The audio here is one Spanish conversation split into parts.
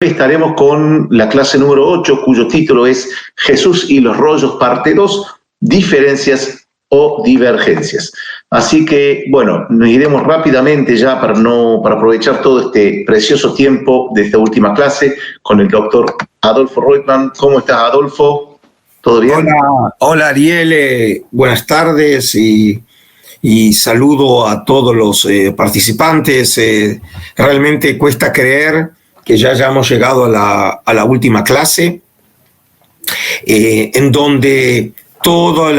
Estaremos con la clase número 8, cuyo título es Jesús y los rollos, parte 2, diferencias o divergencias. Así que, bueno, nos iremos rápidamente ya para aprovechar todo este precioso tiempo de esta última clase con el doctor Adolfo Reutemann. ¿Cómo estás, Adolfo? ¿Todo bien? Hola Ariel, buenas tardes y saludo a todos los participantes. Realmente cuesta creer que ya hayamos llegado a la última clase, en donde toda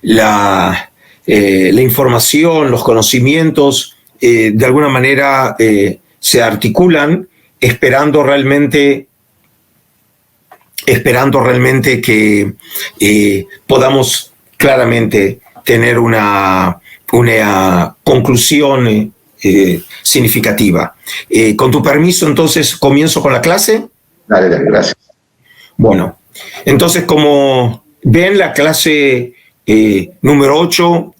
la información, los conocimientos, de alguna manera se articulan, esperando realmente que podamos claramente tener una conclusión significativa. Con tu permiso, entonces, comienzo con la clase. Dale, gracias. Bueno, entonces, como ven, la clase número 8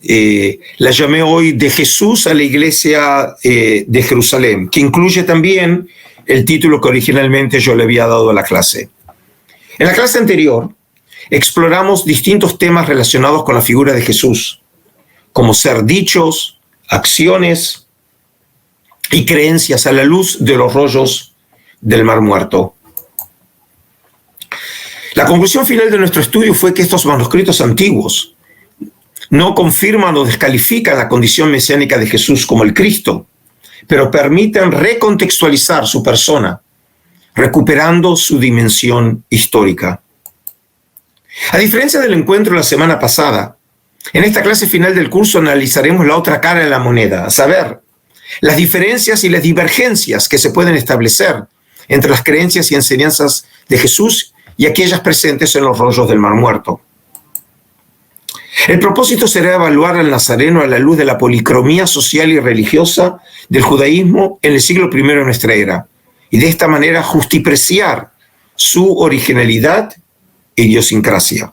la llamé hoy de Jesús a la iglesia de Jerusalén, que incluye también el título que originalmente yo le había dado a la clase. En la clase anterior exploramos distintos temas relacionados con la figura de Jesús, como ser dichos, acciones y creencias a la luz de los rollos del Mar Muerto. La conclusión final de nuestro estudio fue que estos manuscritos antiguos no confirman o descalifican la condición mesiánica de Jesús como el Cristo, pero permiten recontextualizar su persona, recuperando su dimensión histórica. A diferencia del encuentro la semana pasada, en esta clase final del curso analizaremos la otra cara de la moneda, a saber, las diferencias y las divergencias que se pueden establecer entre las creencias y enseñanzas de Jesús y aquellas presentes en los rollos del Mar Muerto. El propósito será evaluar al Nazareno a la luz de la policromía social y religiosa del judaísmo en el siglo I de nuestra era, y de esta manera justipreciar su originalidad e idiosincrasia.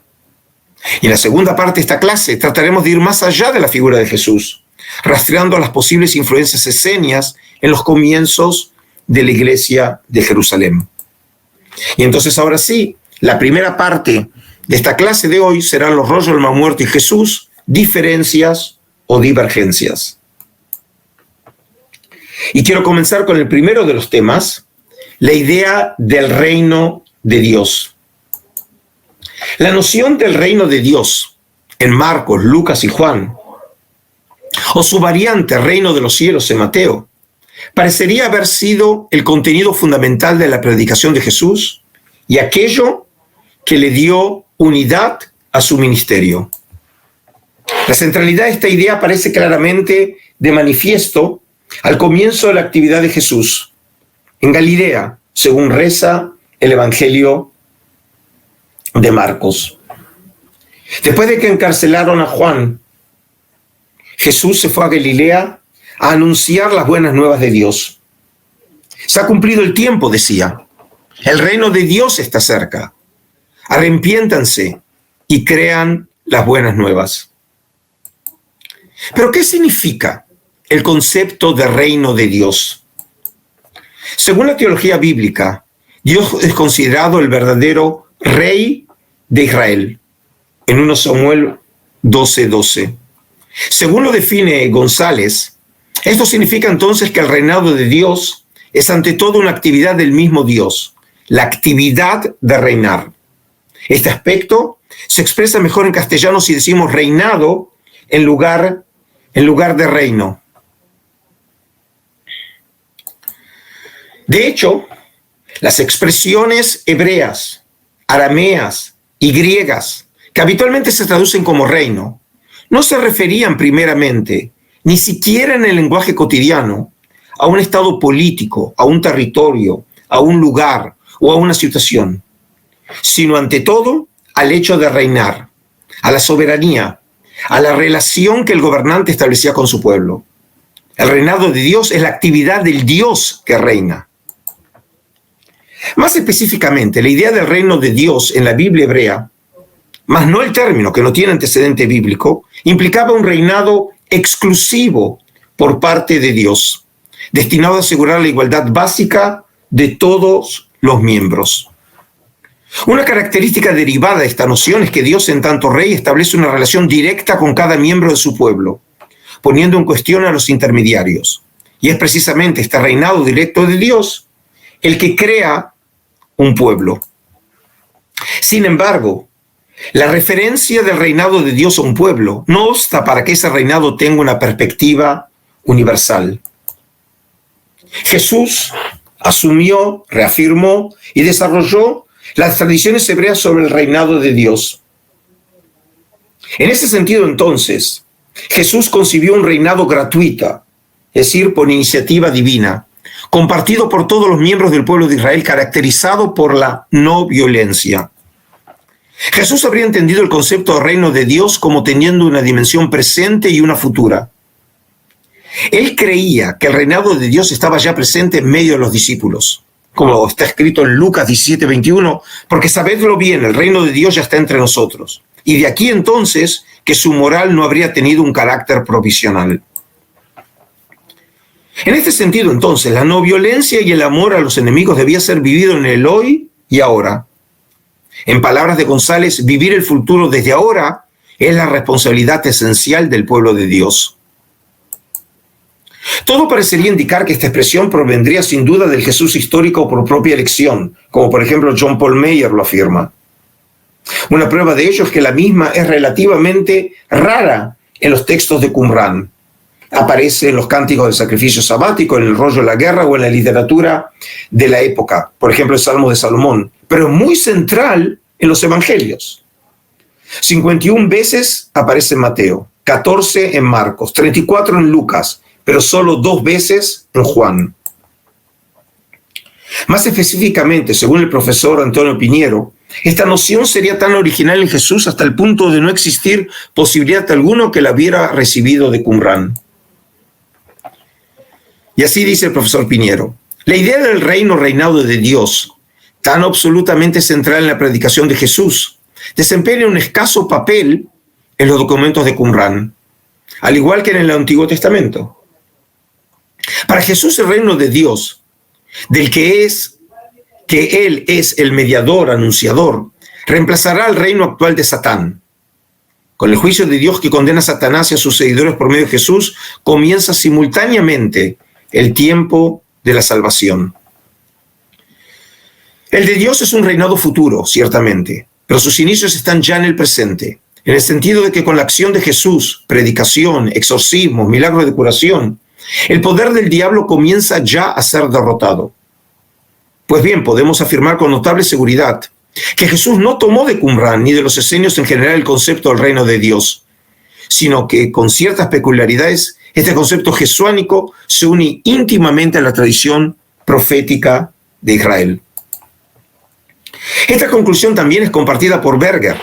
Y en la segunda parte de esta clase trataremos de ir más allá de la figura de Jesús, rastreando las posibles influencias esenias en los comienzos de la iglesia de Jerusalén. Y entonces ahora sí, la primera parte de esta clase de hoy serán los rollos del Mar Muerto y Jesús, diferencias o divergencias. Y quiero comenzar con el primero de los temas, la idea del reino de Dios. La noción del reino de Dios en Marcos, Lucas y Juan, o su variante reino de los cielos en Mateo, parecería haber sido el contenido fundamental de la predicación de Jesús y aquello que le dio unidad a su ministerio. La centralidad de esta idea aparece claramente de manifiesto al comienzo de la actividad de Jesús en Galilea, según reza el Evangelio de Marcos. Después de que encarcelaron a Juan, Jesús se fue a Galilea a anunciar las buenas nuevas de Dios. Se ha cumplido el tiempo, decía. El reino de Dios está cerca. Arrepiéntanse y crean las buenas nuevas. ¿Pero qué significa el concepto de reino de Dios? Según la teología bíblica, Dios es considerado el verdadero rey de Israel, en 1 Samuel 12:12. Según lo define González, esto significa entonces que el reinado de Dios es ante todo una actividad del mismo Dios, la actividad de reinar. Este aspecto se expresa mejor en castellano si decimos reinado en lugar de reino. De hecho, las expresiones hebreas, arameas y griegas, que habitualmente se traducen como reino, no se referían primeramente, ni siquiera en el lenguaje cotidiano, a un estado político, a un territorio, a un lugar o a una situación, sino ante todo al hecho de reinar, a la soberanía, a la relación que el gobernante establecía con su pueblo. El reinado de Dios es la actividad del Dios que reina. Más específicamente, la idea del reino de Dios en la Biblia hebrea, más no el término que no tiene antecedente bíblico, implicaba un reinado exclusivo por parte de Dios, destinado a asegurar la igualdad básica de todos los miembros. Una característica derivada de esta noción es que Dios, en tanto Rey, establece una relación directa con cada miembro de su pueblo, poniendo en cuestión a los intermediarios. Y es precisamente este reinado directo de Dios el que crea un pueblo. Sin embargo, la referencia del reinado de Dios a un pueblo no obsta para que ese reinado tenga una perspectiva universal. Jesús asumió, reafirmó y desarrolló las tradiciones hebreas sobre el reinado de Dios. En ese sentido, entonces, Jesús concibió un reinado gratuito, es decir, por iniciativa divina, compartido por todos los miembros del pueblo de Israel, caracterizado por la no violencia. Jesús habría entendido el concepto de reino de Dios como teniendo una dimensión presente y una futura. Él creía que el reinado de Dios estaba ya presente en medio de los discípulos, como está escrito en Lucas 17:21, porque sabedlo bien, el reino de Dios ya está entre nosotros. Y de aquí entonces que su moral no habría tenido un carácter provisional. En este sentido, entonces, la no violencia y el amor a los enemigos debía ser vivido en el hoy y ahora. En palabras de González, vivir el futuro desde ahora es la responsabilidad esencial del pueblo de Dios. Todo parecería indicar que esta expresión provendría sin duda del Jesús histórico por propia elección, como por ejemplo John Paul Meyer lo afirma. Una prueba de ello es que la misma es relativamente rara en los textos de Qumran. Aparece en los cánticos del sacrificio sabático, en el rollo de la guerra o en la literatura de la época, por ejemplo el Salmo de Salomón, pero es muy central en los evangelios. 51 veces aparece en Mateo, 14 en Marcos, 34 en Lucas, pero solo 2 veces en Juan. Más específicamente, según el profesor Antonio Piñero, esta noción sería tan original en Jesús hasta el punto de no existir posibilidad alguna que la hubiera recibido de Qumran. Y así dice el profesor Piñero: la idea del reinado de Dios, tan absolutamente central en la predicación de Jesús, desempeña un escaso papel en los documentos de Qumran, al igual que en el Antiguo Testamento. Para Jesús, el reino de Dios, del que Él es el mediador, anunciador, reemplazará al reino actual de Satán. Con el juicio de Dios que condena a Satanás y a sus seguidores por medio de Jesús, comienza simultáneamente el tiempo de la salvación. El de Dios es un reinado futuro, ciertamente, pero sus inicios están ya en el presente, en el sentido de que con la acción de Jesús, predicación, exorcismo, milagro de curación, el poder del diablo comienza ya a ser derrotado. Pues bien, podemos afirmar con notable seguridad que Jesús no tomó de Qumran ni de los esenios en general el concepto del reino de Dios, sino que con ciertas peculiaridades este concepto jesuánico se une íntimamente a la tradición profética de Israel. Esta conclusión también es compartida por Berger,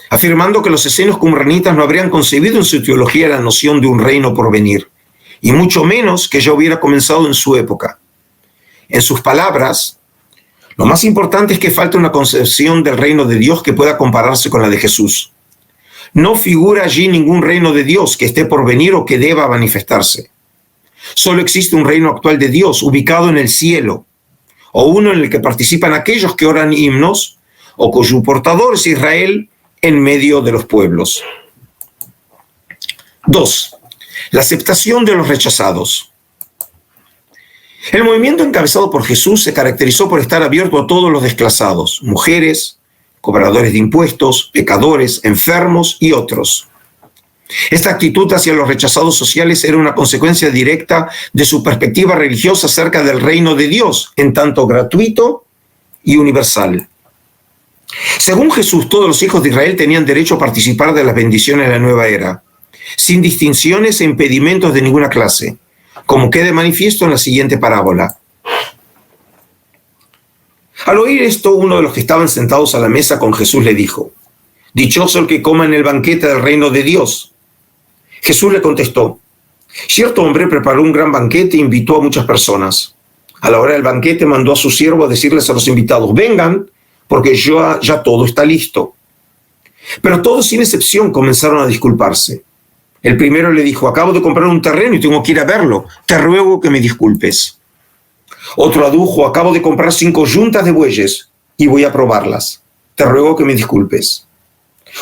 afirmando que los esenios qumranitas no habrían concebido en su teología la noción de un reino por venir, y mucho menos que ya hubiera comenzado en su época. En sus palabras, lo más importante es que falta una concepción del reino de Dios que pueda compararse con la de Jesús. No figura allí ningún reino de Dios que esté por venir o que deba manifestarse. Solo existe un reino actual de Dios ubicado en el cielo, o uno en el que participan aquellos que oran himnos, o cuyo portador es Israel en medio de los pueblos. 2. La aceptación de los rechazados. El movimiento encabezado por Jesús se caracterizó por estar abierto a todos los desclasados, mujeres, cobradores de impuestos, pecadores, enfermos y otros. Esta actitud hacia los rechazados sociales era una consecuencia directa de su perspectiva religiosa acerca del reino de Dios, en tanto gratuito y universal. Según Jesús, todos los hijos de Israel tenían derecho a participar de las bendiciones de la nueva era, sin distinciones e impedimentos de ninguna clase, como queda manifiesto en la siguiente parábola. Al oír esto, uno de los que estaban sentados a la mesa con Jesús le dijo: «Dichoso el que coma en el banquete del reino de Dios». Jesús le contestó: «Cierto hombre preparó un gran banquete e invitó a muchas personas. A la hora del banquete mandó a su siervo a decirles a los invitados: vengan, porque ya todo está listo». Pero todos sin excepción comenzaron a disculparse. El primero le dijo: «Acabo de comprar un terreno y tengo que ir a verlo. Te ruego que me disculpes». Otro adujo: acabo de comprar 5 yuntas de bueyes y voy a probarlas. Te ruego que me disculpes.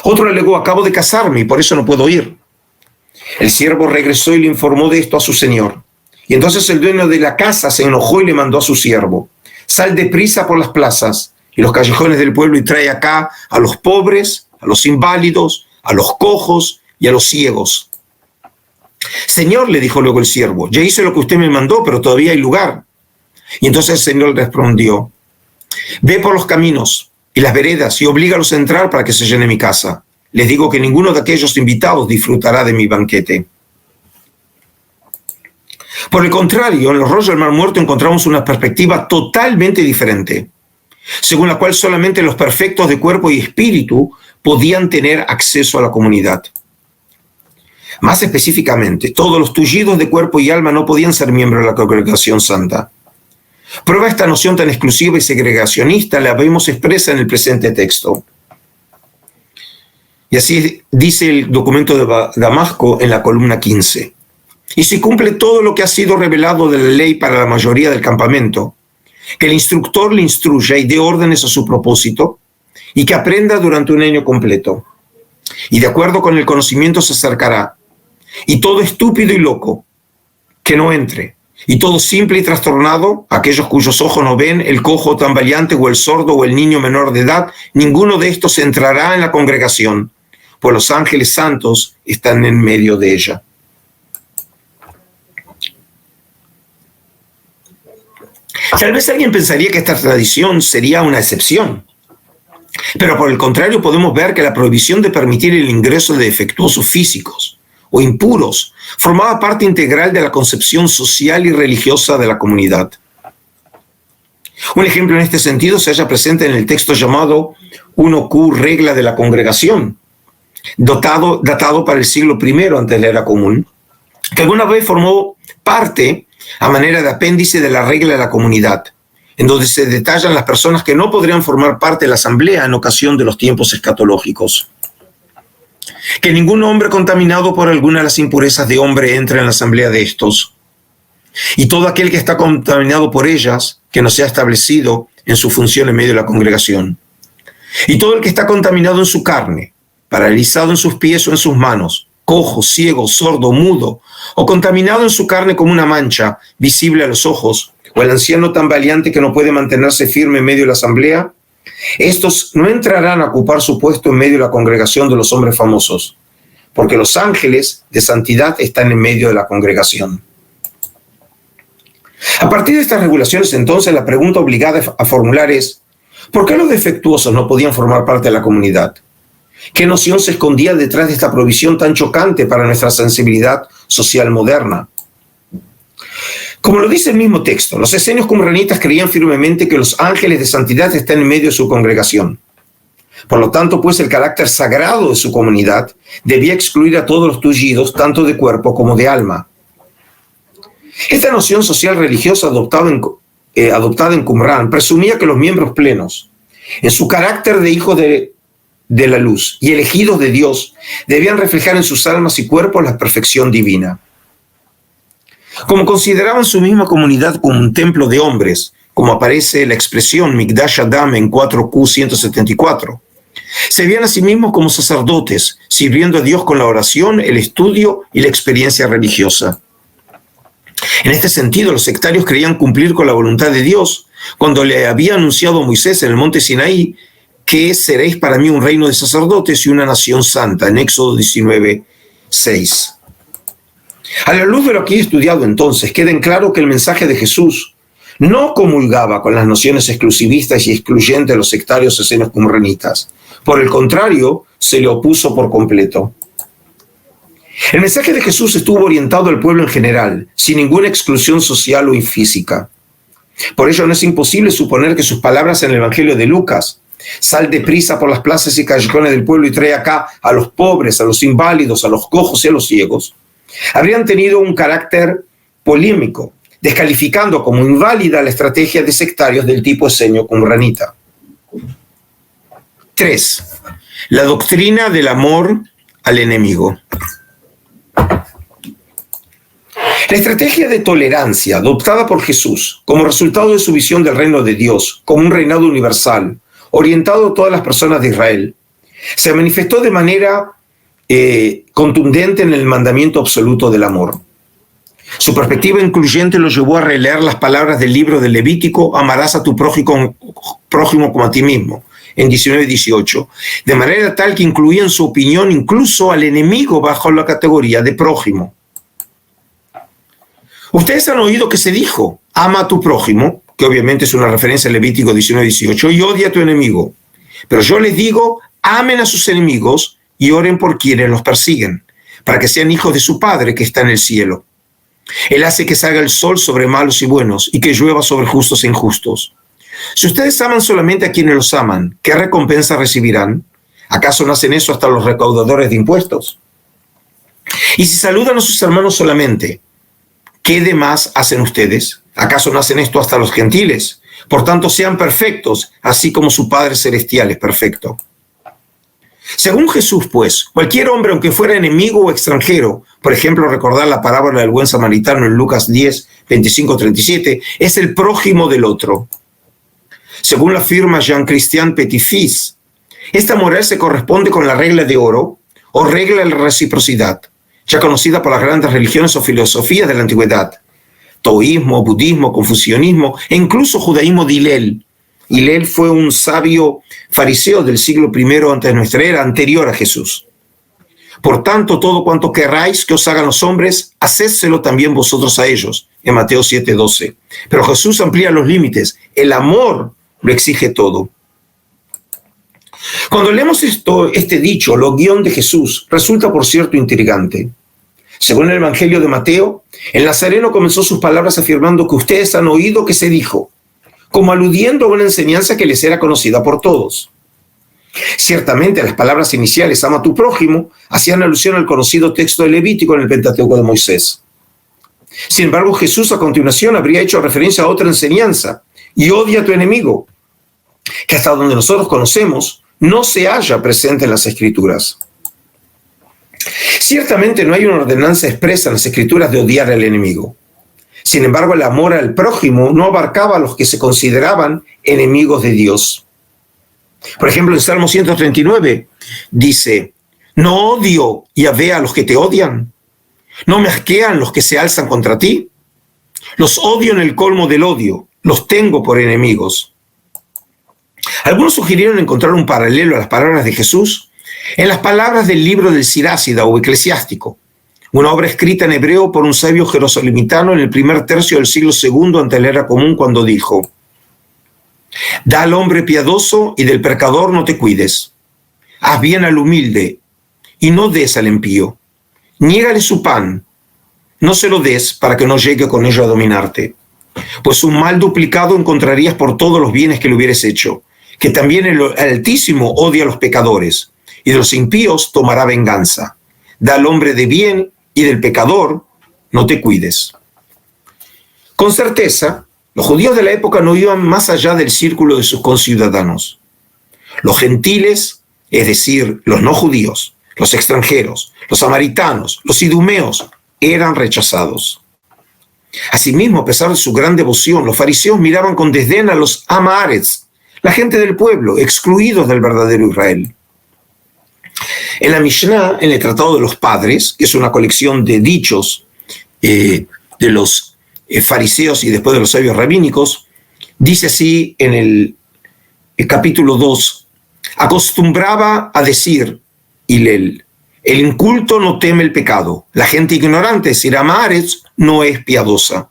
Otro alegó: acabo de casarme y por eso no puedo ir. El siervo regresó y le informó de esto a su señor. Y entonces el dueño de la casa se enojó y le mandó a su siervo: sal deprisa por las plazas y los callejones del pueblo y trae acá a los pobres, a los inválidos, a los cojos y a los ciegos. Señor, le dijo luego el siervo, ya hice lo que usted me mandó, pero todavía hay lugar. Y entonces el Señor respondió: ve por los caminos y las veredas y oblígalos a entrar para que se llene mi casa. Les digo que ninguno de aquellos invitados disfrutará de mi banquete. Por el contrario, en los rollos del Mar Muerto encontramos una perspectiva totalmente diferente, según la cual solamente los perfectos de cuerpo y espíritu podían tener acceso a la comunidad. Más específicamente, todos los tullidos de cuerpo y alma no podían ser miembros de la congregación santa. Prueba esta noción tan exclusiva y segregacionista la vemos expresa en el presente texto. Y así dice el documento de Damasco en la columna 15. Y si cumple todo lo que ha sido revelado de la ley para la mayoría del campamento, que el instructor le instruya y dé órdenes a su propósito, y que aprenda durante un año completo. Y de acuerdo con el conocimiento se acercará. Y todo estúpido y loco, que no entre. Y todo simple y trastornado, aquellos cuyos ojos no ven, el cojo tambaleante o el sordo o el niño menor de edad, ninguno de estos entrará en la congregación, pues los ángeles santos están en medio de ella. Tal vez alguien pensaría que esta tradición sería una excepción, pero por el contrario podemos ver que la prohibición de permitir el ingreso de defectuosos físicos o impuros formaba parte integral de la concepción social y religiosa de la comunidad. Un ejemplo en este sentido se halla presente en el texto llamado 1Q, regla de la congregación, datado para el siglo I antes de la era común, que alguna vez formó parte a manera de apéndice de la regla de la comunidad, en donde se detallan las personas que no podrían formar parte de la asamblea en ocasión de los tiempos escatológicos. Que ningún hombre contaminado por alguna de las impurezas de hombre entre en la asamblea de estos, y todo aquel que está contaminado por ellas, que no sea establecido en su función en medio de la congregación, y todo el que está contaminado en su carne, paralizado en sus pies o en sus manos, cojo, ciego, sordo, mudo, o contaminado en su carne como una mancha visible a los ojos, o el anciano tan valiente que no puede mantenerse firme en medio de la asamblea, estos no entrarán a ocupar su puesto en medio de la congregación de los hombres famosos, porque los ángeles de santidad están en medio de la congregación. A partir de estas regulaciones, entonces, la pregunta obligada a formular es: ¿por qué los defectuosos no podían formar parte de la comunidad? ¿Qué noción se escondía detrás de esta prohibición tan chocante para nuestra sensibilidad social moderna? Como lo dice el mismo texto, los esenios qumranitas creían firmemente que los ángeles de santidad están en medio de su congregación. Por lo tanto, pues, el carácter sagrado de su comunidad debía excluir a todos los tullidos, tanto de cuerpo como de alma. Esta noción social religiosa adoptada en Qumran presumía que los miembros plenos, en su carácter de hijos de la luz y elegidos de Dios, debían reflejar en sus almas y cuerpos la perfección divina. Como consideraban su misma comunidad como un templo de hombres, como aparece la expresión Mikdash Adam en 4Q 174, se veían a sí mismos como sacerdotes, sirviendo a Dios con la oración, el estudio y la experiencia religiosa. En este sentido, los sectarios creían cumplir con la voluntad de Dios cuando le había anunciado a Moisés en el monte Sinaí que seréis para mí un reino de sacerdotes y una nación santa, en Éxodo 19:6. A la luz de lo aquí estudiado, entonces, queda en claro que el mensaje de Jesús no comulgaba con las nociones exclusivistas y excluyentes de los sectarios esenios qumranitas. Por el contrario, se le opuso por completo. El mensaje de Jesús estuvo orientado al pueblo en general, sin ninguna exclusión social o física. Por ello no es imposible suponer que sus palabras en el Evangelio de Lucas: sal deprisa por las plazas y callejones del pueblo y trae acá a los pobres, a los inválidos, a los cojos y a los ciegos, habrían tenido un carácter polémico, descalificando como inválida la estrategia de sectarios del tipo esenio qumranita. 3. La doctrina del amor al enemigo. La estrategia de tolerancia adoptada por Jesús como resultado de su visión del reino de Dios como un reinado universal, orientado a todas las personas de Israel, se manifestó de manera contundente en el mandamiento absoluto del amor. Su perspectiva incluyente lo llevó a releer las palabras del libro de Levítico, amarás a tu prójimo como a ti mismo, en 19:18, de manera tal que incluía en su opinión incluso al enemigo bajo la categoría de prójimo. Ustedes han oído que se dijo, ama a tu prójimo, que obviamente es una referencia a Levítico 19:18, y odia a tu enemigo. Pero yo les digo, amen a sus enemigos y oren por quienes los persiguen, para que sean hijos de su Padre que está en el cielo. Él hace que salga el sol sobre malos y buenos y que llueva sobre justos e injustos. Si ustedes aman solamente a quienes los aman, ¿qué recompensa recibirán? ¿Acaso no hacen eso hasta los recaudadores de impuestos? Y si saludan a sus hermanos solamente, ¿qué demás hacen ustedes? ¿Acaso no hacen esto hasta los gentiles? Por tanto, sean perfectos, así como su Padre Celestial es perfecto. Según Jesús, pues, cualquier hombre, aunque fuera enemigo o extranjero, por ejemplo, recordar la parábola del buen samaritano en Lucas 10, 25-37, es el prójimo del otro. Según la firma Jean-Christian Petit-Fils, esta moral se corresponde con la regla de oro o regla de la reciprocidad, ya conocida por las grandes religiones o filosofías de la antigüedad, taoísmo, budismo, confucianismo e incluso judaísmo de Hillel. Hillel fue un sabio fariseo del siglo I antes de nuestra era, anterior a Jesús. Por tanto, todo cuanto querráis que os hagan los hombres, hacédselo también vosotros a ellos, en Mateo 7:12. Pero Jesús amplía los límites. El amor lo exige todo. Cuando leemos este dicho, lo guión de Jesús, resulta por cierto intrigante. Según el Evangelio de Mateo, el Nazareno comenzó sus palabras afirmando que ustedes han oído que se dijo, como aludiendo a una enseñanza que les era conocida por todos. Ciertamente, las palabras iniciales, ama a tu prójimo, hacían alusión al conocido texto de Levítico en el Pentateuco de Moisés. Sin embargo, Jesús a continuación habría hecho referencia a otra enseñanza, y odia a tu enemigo, que hasta donde nosotros conocemos, no se halla presente en las Escrituras. Ciertamente no hay una ordenanza expresa en las Escrituras de odiar al enemigo. Sin embargo, el amor al prójimo no abarcaba a los que se consideraban enemigos de Dios. Por ejemplo, en Salmo 139 dice, no odio, Yahvé, a los que te odian. No me asquean los que se alzan contra ti. Los odio en el colmo del odio. Los tengo por enemigos. Algunos sugirieron encontrar un paralelo a las palabras de Jesús en las palabras del libro del Sirásida o Eclesiástico, una obra escrita en hebreo por un sabio jerosolimitano en el primer tercio del siglo II ante la era común, cuando dijo, da al hombre piadoso y del pecador no te cuides. Haz bien al humilde y no des al impío. Niégale su pan, no se lo des para que no llegue con ello a dominarte. Pues un mal duplicado encontrarías por todos los bienes que le hubieras hecho, que también el Altísimo odia a los pecadores, y de los impíos tomará venganza. Da al hombre de bien y del pecador no te cuides. Con certeza, los judíos de la época no iban más allá del círculo de sus conciudadanos. Los gentiles, es decir, los no judíos, los extranjeros, los samaritanos, los idumeos, eran rechazados. Asimismo, a pesar de su gran devoción, los fariseos miraban con desdén a los Amaretz, la gente del pueblo, excluidos del verdadero Israel. En la Mishnah, en el Tratado de los Padres, que es una colección de dichos de los fariseos y después de los sabios rabínicos, dice así en el capítulo 2, acostumbraba a decir Hillel, el inculto no teme el pecado, la gente ignorante, es decir, Amaretz, no es piadosa.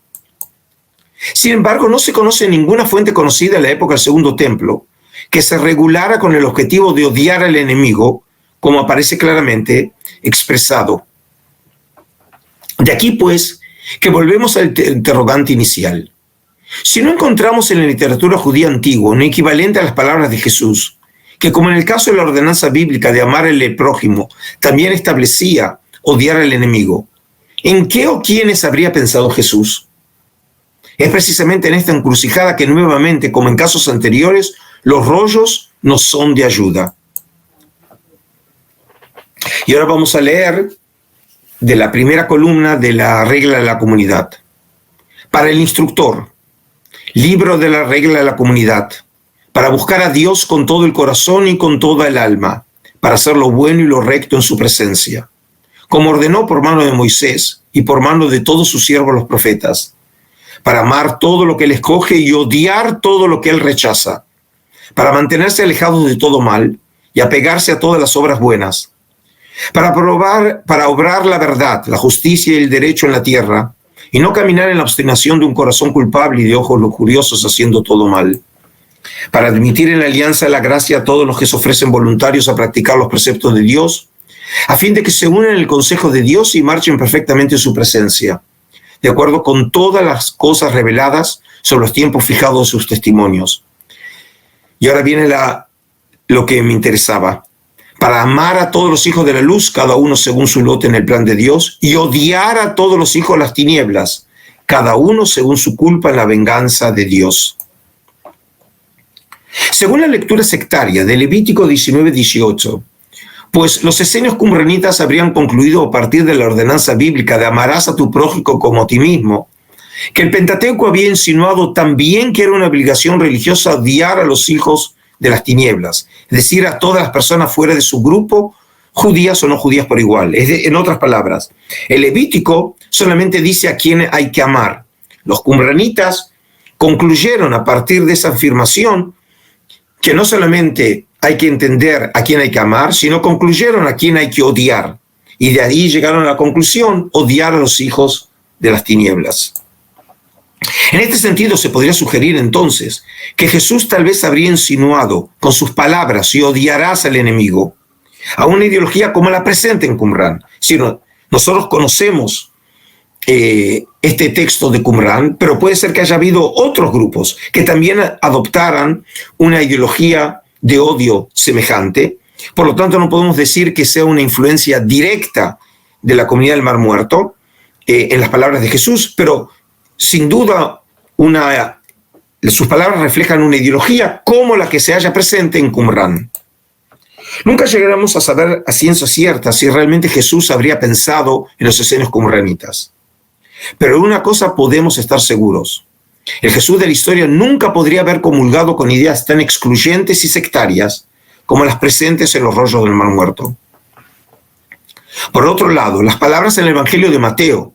Sin embargo, no se conoce ninguna fuente conocida en la época del Segundo Templo que se regulara con el objetivo de odiar al enemigo, como aparece claramente expresado. De aquí, pues, que volvemos al interrogante inicial. Si no encontramos en la literatura judía antigua un equivalente a las palabras de Jesús, que como en el caso de la ordenanza bíblica de amar al prójimo, también establecía odiar al enemigo, ¿en qué o quiénes habría pensado Jesús? Es precisamente en esta encrucijada que nuevamente, como en casos anteriores, los rollos nos son de ayuda. Y ahora vamos a leer de la primera columna de la regla de la comunidad. Para el instructor, libro de la regla de la comunidad, para buscar a Dios con todo el corazón y con toda el alma, para hacer lo bueno y lo recto en su presencia, como ordenó por mano de Moisés y por mano de todos sus siervos los profetas, para amar todo lo que él escoge y odiar todo lo que él rechaza, para mantenerse alejados de todo mal y apegarse a todas las obras buenas, para obrar la verdad, la justicia y el derecho en la tierra, y no caminar en la obstinación de un corazón culpable y de ojos lujuriosos haciendo todo mal, para admitir en la alianza de la gracia a todos los que se ofrecen voluntarios a practicar los preceptos de Dios, a fin de que se unan en el consejo de Dios y marchen perfectamente en su presencia, de acuerdo con todas las cosas reveladas sobre los tiempos fijados de sus testimonios. Y ahora viene lo que me interesaba. Para amar a todos los hijos de la luz, cada uno según su lote en el plan de Dios, y odiar a todos los hijos de las tinieblas, cada uno según su culpa en la venganza de Dios. Según la lectura sectaria de Levítico 19:18, pues los esenios qumranitas habrían concluido a partir de la ordenanza bíblica de amarás a tu prójimo como a ti mismo, que el Pentateuco había insinuado también que era una obligación religiosa odiar a los hijos de las tinieblas, es decir, a todas las personas fuera de su grupo, judías o no judías por igual. En otras palabras, el Levítico solamente dice a quién hay que amar. Los qumranitas concluyeron a partir de esa afirmación que no solamente hay que entender a quién hay que amar, sino concluyeron a quién hay que odiar. Y de ahí llegaron a la conclusión, odiar a los hijos de las tinieblas. En este sentido, se podría sugerir entonces que Jesús tal vez habría insinuado con sus palabras y odiarás al enemigo a una ideología como la presente en Qumrán. Si nosotros conocemos este texto de Qumrán, pero puede ser que haya habido otros grupos que también adoptaran una ideología de odio semejante. Por lo tanto, no podemos decir que sea una influencia directa de la comunidad del Mar Muerto en las palabras de Jesús, pero sin duda sus palabras reflejan una ideología como la que se halla presente en Qumrán. Nunca llegaremos a saber a ciencia cierta si realmente Jesús habría pensado en los esenios qumranitas. Pero de una cosa podemos estar seguros: el Jesús de la historia nunca podría haber comulgado con ideas tan excluyentes y sectarias como las presentes en los rollos del Mar Muerto. Por otro lado, las palabras en el Evangelio de Mateo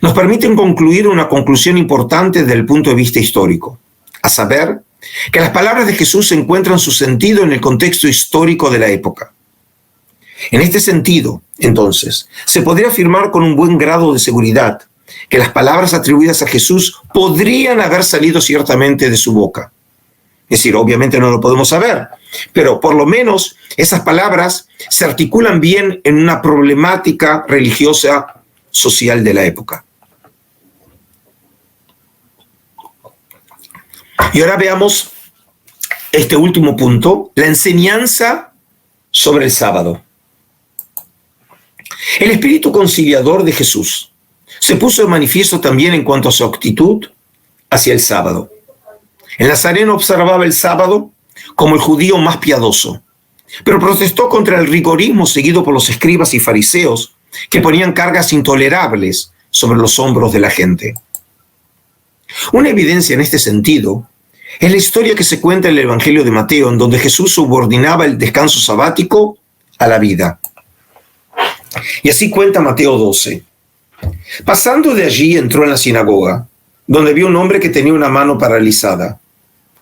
nos permiten concluir una conclusión importante desde el punto de vista histórico, a saber, que las palabras de Jesús encuentran su sentido en el contexto histórico de la época. En este sentido, entonces, se podría afirmar con un buen grado de seguridad que las palabras atribuidas a Jesús podrían haber salido ciertamente de su boca. Es decir, obviamente no lo podemos saber, pero por lo menos esas palabras se articulan bien en una problemática religiosa social de la época. Y ahora veamos este último punto, la enseñanza sobre el sábado. El espíritu conciliador de Jesús se puso de manifiesto también en cuanto a su actitud hacia el sábado. El nazareno observaba el sábado como el judío más piadoso, pero protestó contra el rigorismo seguido por los escribas y fariseos que ponían cargas intolerables sobre los hombros de la gente. Una evidencia en este sentido es la historia que se cuenta en el Evangelio de Mateo, en donde Jesús subordinaba el descanso sabático a la vida. Y así cuenta Mateo 12. Pasando de allí, entró en la sinagoga, donde vio un hombre que tenía una mano paralizada.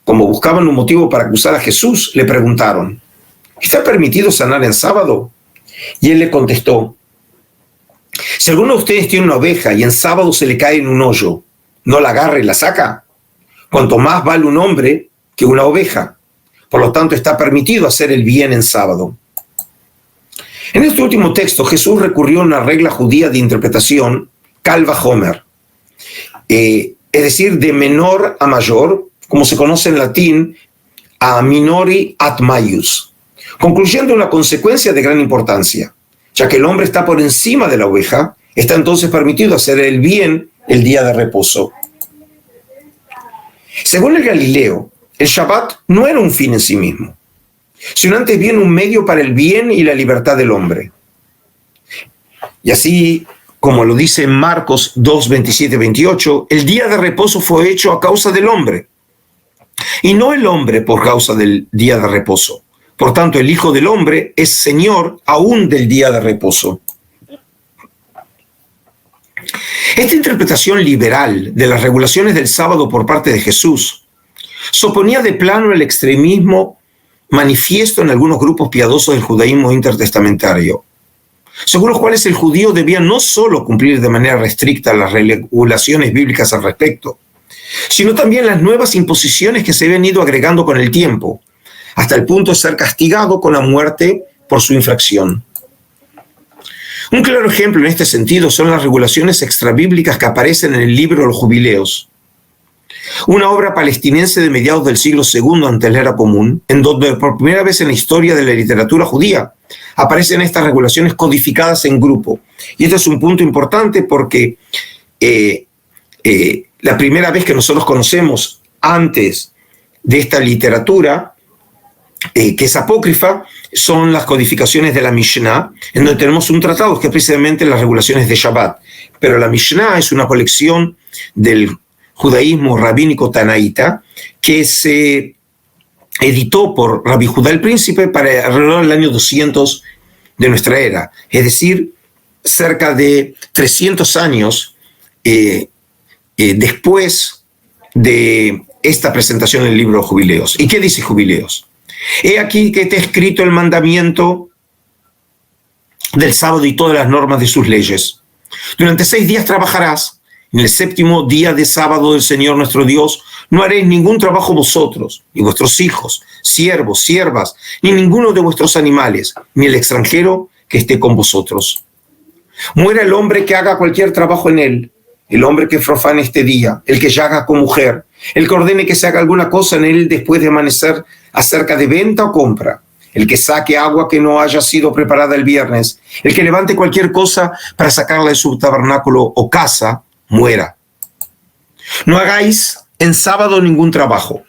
Como buscaban un motivo para acusar a Jesús, le preguntaron: ¿está permitido sanar en sábado? Y él le contestó: si alguno de ustedes tiene una oveja y en sábado se le cae en un hoyo, ¿no la agarra y la saca? Cuanto más vale un hombre que una oveja. Por lo tanto, está permitido hacer el bien en sábado. En este último texto, Jesús recurrió a una regla judía de interpretación, Kal vachomer, es decir, de menor a mayor, como se conoce en latín, a minori ad maius, concluyendo una consecuencia de gran importancia. Ya que el hombre está por encima de la oveja, está entonces permitido hacer el bien el día de reposo. Según el Galileo, el Shabbat no era un fin en sí mismo, sino antes bien un medio para el bien y la libertad del hombre. Y así, como lo dice en Marcos 2, 27, 28, el día de reposo fue hecho a causa del hombre, y no el hombre por causa del día de reposo. Por tanto, el Hijo del Hombre es Señor aún del día de reposo. Esta interpretación liberal de las regulaciones del sábado por parte de Jesús se oponía de plano al extremismo manifiesto en algunos grupos piadosos del judaísmo intertestamentario, según los cuales el judío debía no solo cumplir de manera restricta las regulaciones bíblicas al respecto, sino también las nuevas imposiciones que se habían ido agregando con el tiempo, hasta el punto de ser castigado con la muerte por su infracción. Un claro ejemplo en este sentido son las regulaciones extrabíblicas que aparecen en el libro de los Jubileos, una obra palestinense de mediados del siglo II antes de la era común, en donde por primera vez en la historia de la literatura judía aparecen estas regulaciones codificadas en grupo. Y este es un punto importante porque la primera vez que nosotros conocemos antes de esta literatura, que es apócrifa, son las codificaciones de la Mishnah, en donde tenemos un tratado que es precisamente las regulaciones de Shabbat. Pero la Mishnah es una colección del judaísmo rabínico tanaíta que se editó por Rabbi Judá el Príncipe para alrededor del año 200 de nuestra era, es decir, cerca de 300 años después de esta presentación en el libro de Jubileos. ¿Y qué dice Jubileos? He aquí que te he escrito el mandamiento del sábado y todas las normas de sus leyes. Durante 6 días trabajarás. En el 7º día de sábado del Señor nuestro Dios no haréis ningún trabajo vosotros, ni vuestros hijos, siervos, siervas, ni ninguno de vuestros animales, ni el extranjero que esté con vosotros. Muera el hombre que haga cualquier trabajo en él, el hombre que profane este día, el que yaga con mujer, el que ordene que se haga alguna cosa en él después de amanecer acerca de venta o compra, el que saque agua que no haya sido preparada el viernes, el que levante cualquier cosa para sacarla de su tabernáculo o casa, muera. No hagáis en sábado ningún trabajo,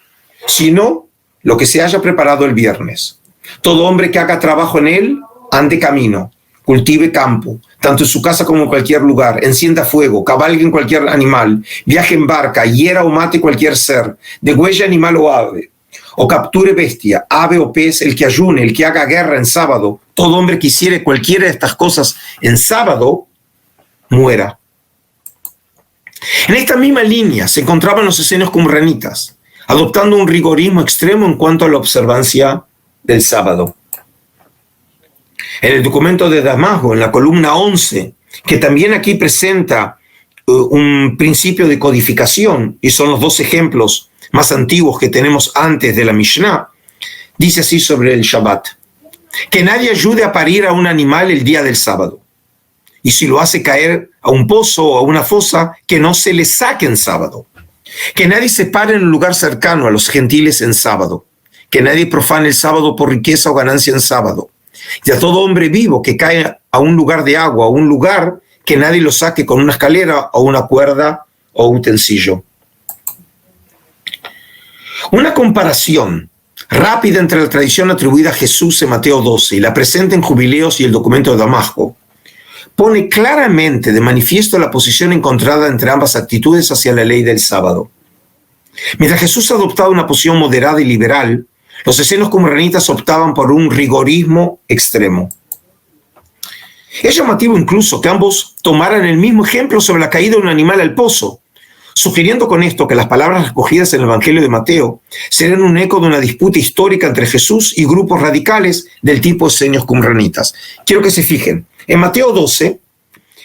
sino lo que se haya preparado el viernes. Todo hombre que haga trabajo en él, ande camino, cultive campo, tanto en su casa como en cualquier lugar, encienda fuego, cabalgue en cualquier animal, viaje en barca, hiera o mate cualquier ser, degüelle animal o ave, o capture bestia, ave o pez, el que ayune, el que haga guerra en sábado, todo hombre que hiciere cualquiera de estas cosas en sábado, muera. En esta misma línea se encontraban los esenios qumranitas, adoptando un rigorismo extremo en cuanto a la observancia del sábado. En el documento de Damasco, en la columna 11, que también aquí presenta un principio de codificación, y son los 2 ejemplos más antiguos que tenemos antes de la Mishnah, dice así sobre el Shabbat: que nadie ayude a parir a un animal el día del sábado, y si lo hace caer a un pozo o a una fosa, que no se le saque en sábado, que nadie se pare en un lugar cercano a los gentiles en sábado, que nadie profane el sábado por riqueza o ganancia en sábado, y a todo hombre vivo que cae a un lugar de agua o un lugar, que nadie lo saque con una escalera o una cuerda o utensilio. Una comparación rápida entre la tradición atribuida a Jesús en Mateo 12 y la presente en Jubileos y el documento de Damasco pone claramente de manifiesto la posición encontrada entre ambas actitudes hacia la ley del sábado. Mientras Jesús adoptaba una posición moderada y liberal, los esenios qumranitas optaban por un rigorismo extremo. Es llamativo incluso que ambos tomaran el mismo ejemplo sobre la caída de un animal al pozo, sugiriendo con esto que las palabras recogidas en el Evangelio de Mateo serán un eco de una disputa histórica entre Jesús y grupos radicales del tipo esenios qumranitas. Quiero que se fijen. En Mateo 12,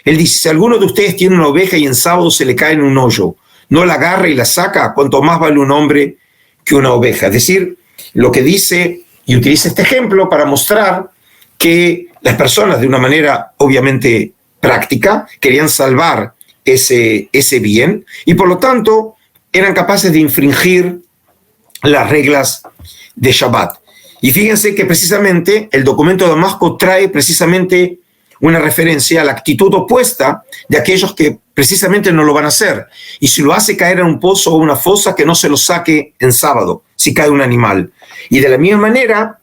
él dice: si alguno de ustedes tiene una oveja y en sábado se le cae en un hoyo, no la agarra y la saca, cuanto más vale un hombre que una oveja. Es decir, lo que dice, y utiliza este ejemplo para mostrar que las personas, de una manera obviamente práctica, querían salvar ese bien y por lo tanto eran capaces de infringir las reglas de Shabbat. Y fíjense que precisamente el documento de Damasco trae precisamente una referencia a la actitud opuesta de aquellos que precisamente no lo van a hacer. Y si lo hace caer en un pozo o una fosa, que no se lo saque en sábado, si cae un animal. Y de la misma manera,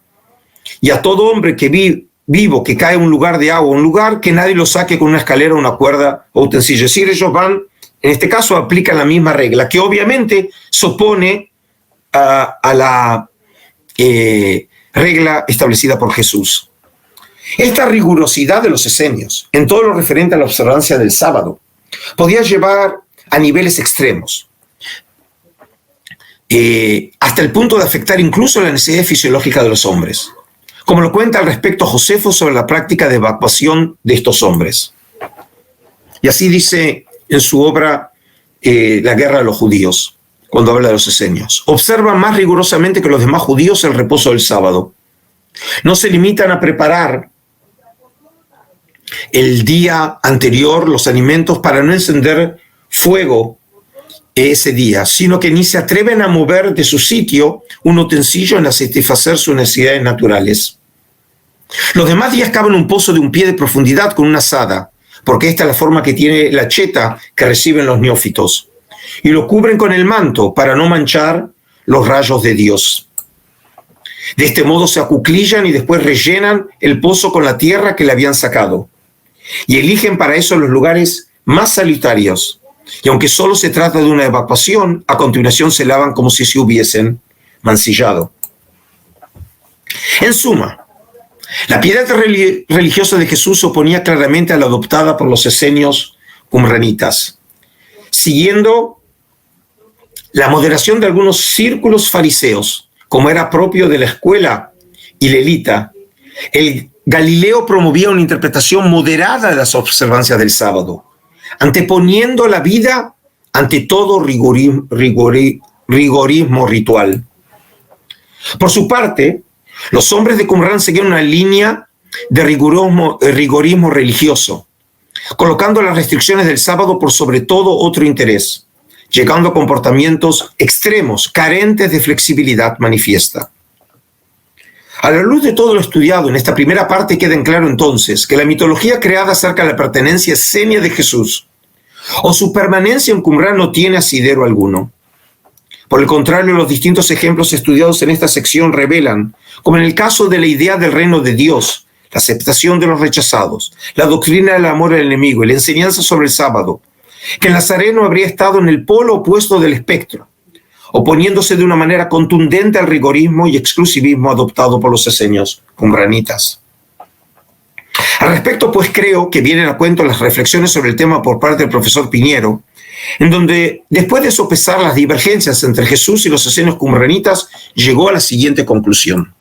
y a todo hombre que vivo que cae en un lugar de agua, un lugar que nadie lo saque con una escalera, una cuerda o utensilio. Es decir, ellos van, en este caso aplican la misma regla, que obviamente se opone a la regla establecida por Jesús. Esta rigurosidad de los esenios, en todo lo referente a la observancia del sábado, podía llevar a niveles extremos, hasta el punto de afectar incluso la necesidad fisiológica de los hombres, como lo cuenta al respecto Josefo sobre la práctica de evacuación de estos hombres. Y así dice en su obra La guerra de los judíos, cuando habla de los esenios: observan más rigurosamente que los demás judíos el reposo del sábado. No se limitan a preparar el día anterior los alimentos para no encender fuego ese día, sino que ni se atreven a mover de su sitio un utensilio en satisfacer sus necesidades naturales. Los demás días cavan un pozo de un pie de profundidad con una azada, porque esta es la forma que tiene la cheta que reciben los neófitos, y lo cubren con el manto para no manchar los rayos de Dios. De este modo se acuclillan y después rellenan el pozo con la tierra que le habían sacado, y eligen para eso los lugares más salutarios. Y aunque solo se trata de una evacuación, a continuación se lavan como si se hubiesen mancillado. En suma, la piedad religiosa de Jesús se oponía claramente a la adoptada por los esenios qumranitas, siguiendo la moderación de algunos círculos fariseos, como era propio de la escuela hilelita. El Galileo promovía una interpretación moderada de las observancias del sábado, anteponiendo la vida ante todo rigorismo ritual. Por su parte, los hombres de Qumrán seguían una línea de rigorismo religioso, colocando las restricciones del sábado por sobre todo otro interés, llegando a comportamientos extremos, carentes de flexibilidad manifiesta. A la luz de todo lo estudiado en esta primera parte queda en claro entonces que la mitología creada acerca de la pertenencia esenia de Jesús o su permanencia en Qumrán no tiene asidero alguno. Por el contrario, los distintos ejemplos estudiados en esta sección revelan, como en el caso de la idea del reino de Dios, la aceptación de los rechazados, la doctrina del amor al enemigo y la enseñanza sobre el sábado, que el nazareno habría estado en el polo opuesto del espectro, oponiéndose de una manera contundente al rigorismo y exclusivismo adoptado por los esenios qumranitas. Al respecto, pues, creo que vienen a cuento las reflexiones sobre el tema por parte del profesor Piñero, en donde, después de sopesar las divergencias entre Jesús y los esenios qumranitas, llegó a la siguiente conclusión.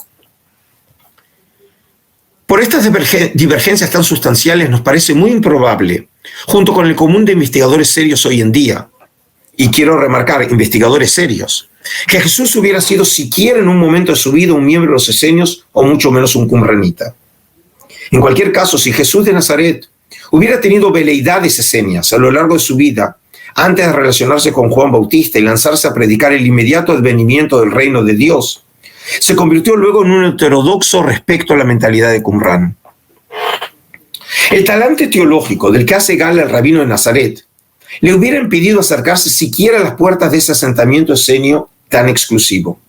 Por estas divergencias tan sustanciales nos parece muy improbable, junto con el común de investigadores serios hoy en día, y quiero remarcar, investigadores serios, que Jesús hubiera sido siquiera en un momento de su vida un miembro de los esenios o mucho menos un qumranita. En cualquier caso, si Jesús de Nazaret hubiera tenido veleidades esenias a lo largo de su vida, antes de relacionarse con Juan Bautista y lanzarse a predicar el inmediato advenimiento del reino de Dios, se convirtió luego en un heterodoxo respecto a la mentalidad de Qumrán. El talante teológico del que hace gala el rabino de Nazaret le hubiera impedido acercarse siquiera a las puertas de ese asentamiento esenio tan exclusivo.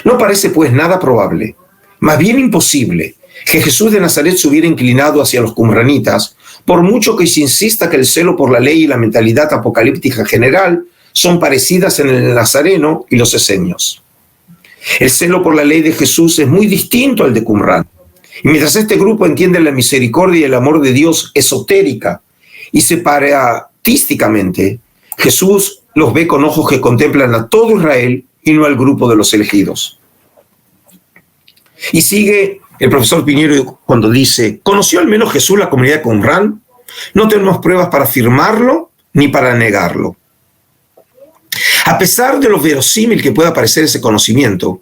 No parece pues nada probable, más bien imposible, que Jesús de Nazaret se hubiera inclinado hacia los qumranitas, por mucho que se insista que el celo por la ley y la mentalidad apocalíptica general son parecidas en el nazareno y los esenios. El celo por la ley de Jesús es muy distinto al de Qumrán, y mientras este grupo entiende la misericordia y el amor de Dios esotérica y separatísticamente, Jesús los ve con ojos que contemplan a todo Israel y no al grupo de los elegidos. Y sigue el profesor Piñero cuando dice: ¿conoció al menos Jesús la comunidad de Qumrán? No tenemos pruebas para afirmarlo ni para negarlo. A pesar de lo verosímil que pueda parecer ese conocimiento,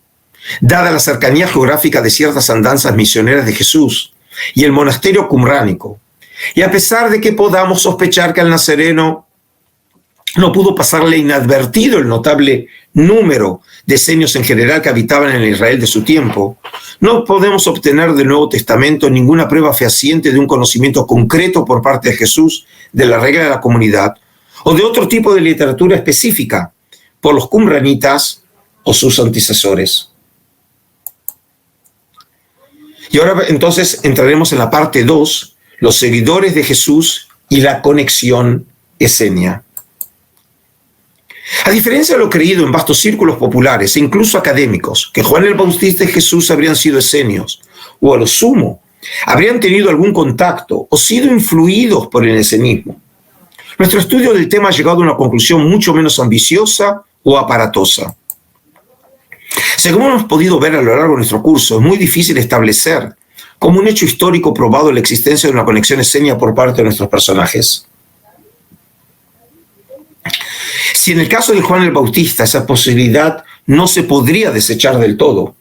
dada la cercanía geográfica de ciertas andanzas misioneras de Jesús y el monasterio qumránico, y a pesar de que podamos sospechar que al nazareno no pudo pasarle inadvertido el notable número de esenios en general que habitaban en el Israel de su tiempo, no podemos obtener del Nuevo Testamento ninguna prueba fehaciente de un conocimiento concreto por parte de Jesús de la regla de la comunidad o de otro tipo de literatura específica por los qumranitas o sus antecesores. Y ahora entonces entraremos en la parte 2, los seguidores de Jesús y la conexión esenia. A diferencia de lo creído en vastos círculos populares e incluso académicos, que Juan el Bautista y Jesús habrían sido esenios, o a lo sumo, habrían tenido algún contacto o sido influidos por el esenismo, nuestro estudio del tema ha llegado a una conclusión mucho menos ambiciosa o aparatosa. Según hemos podido ver a lo largo de nuestro curso, es muy difícil establecer como un hecho histórico probado la existencia de una conexión esenia por parte de nuestros personajes. Si en el caso de Juan el Bautista esa posibilidad no se podría desechar del todo,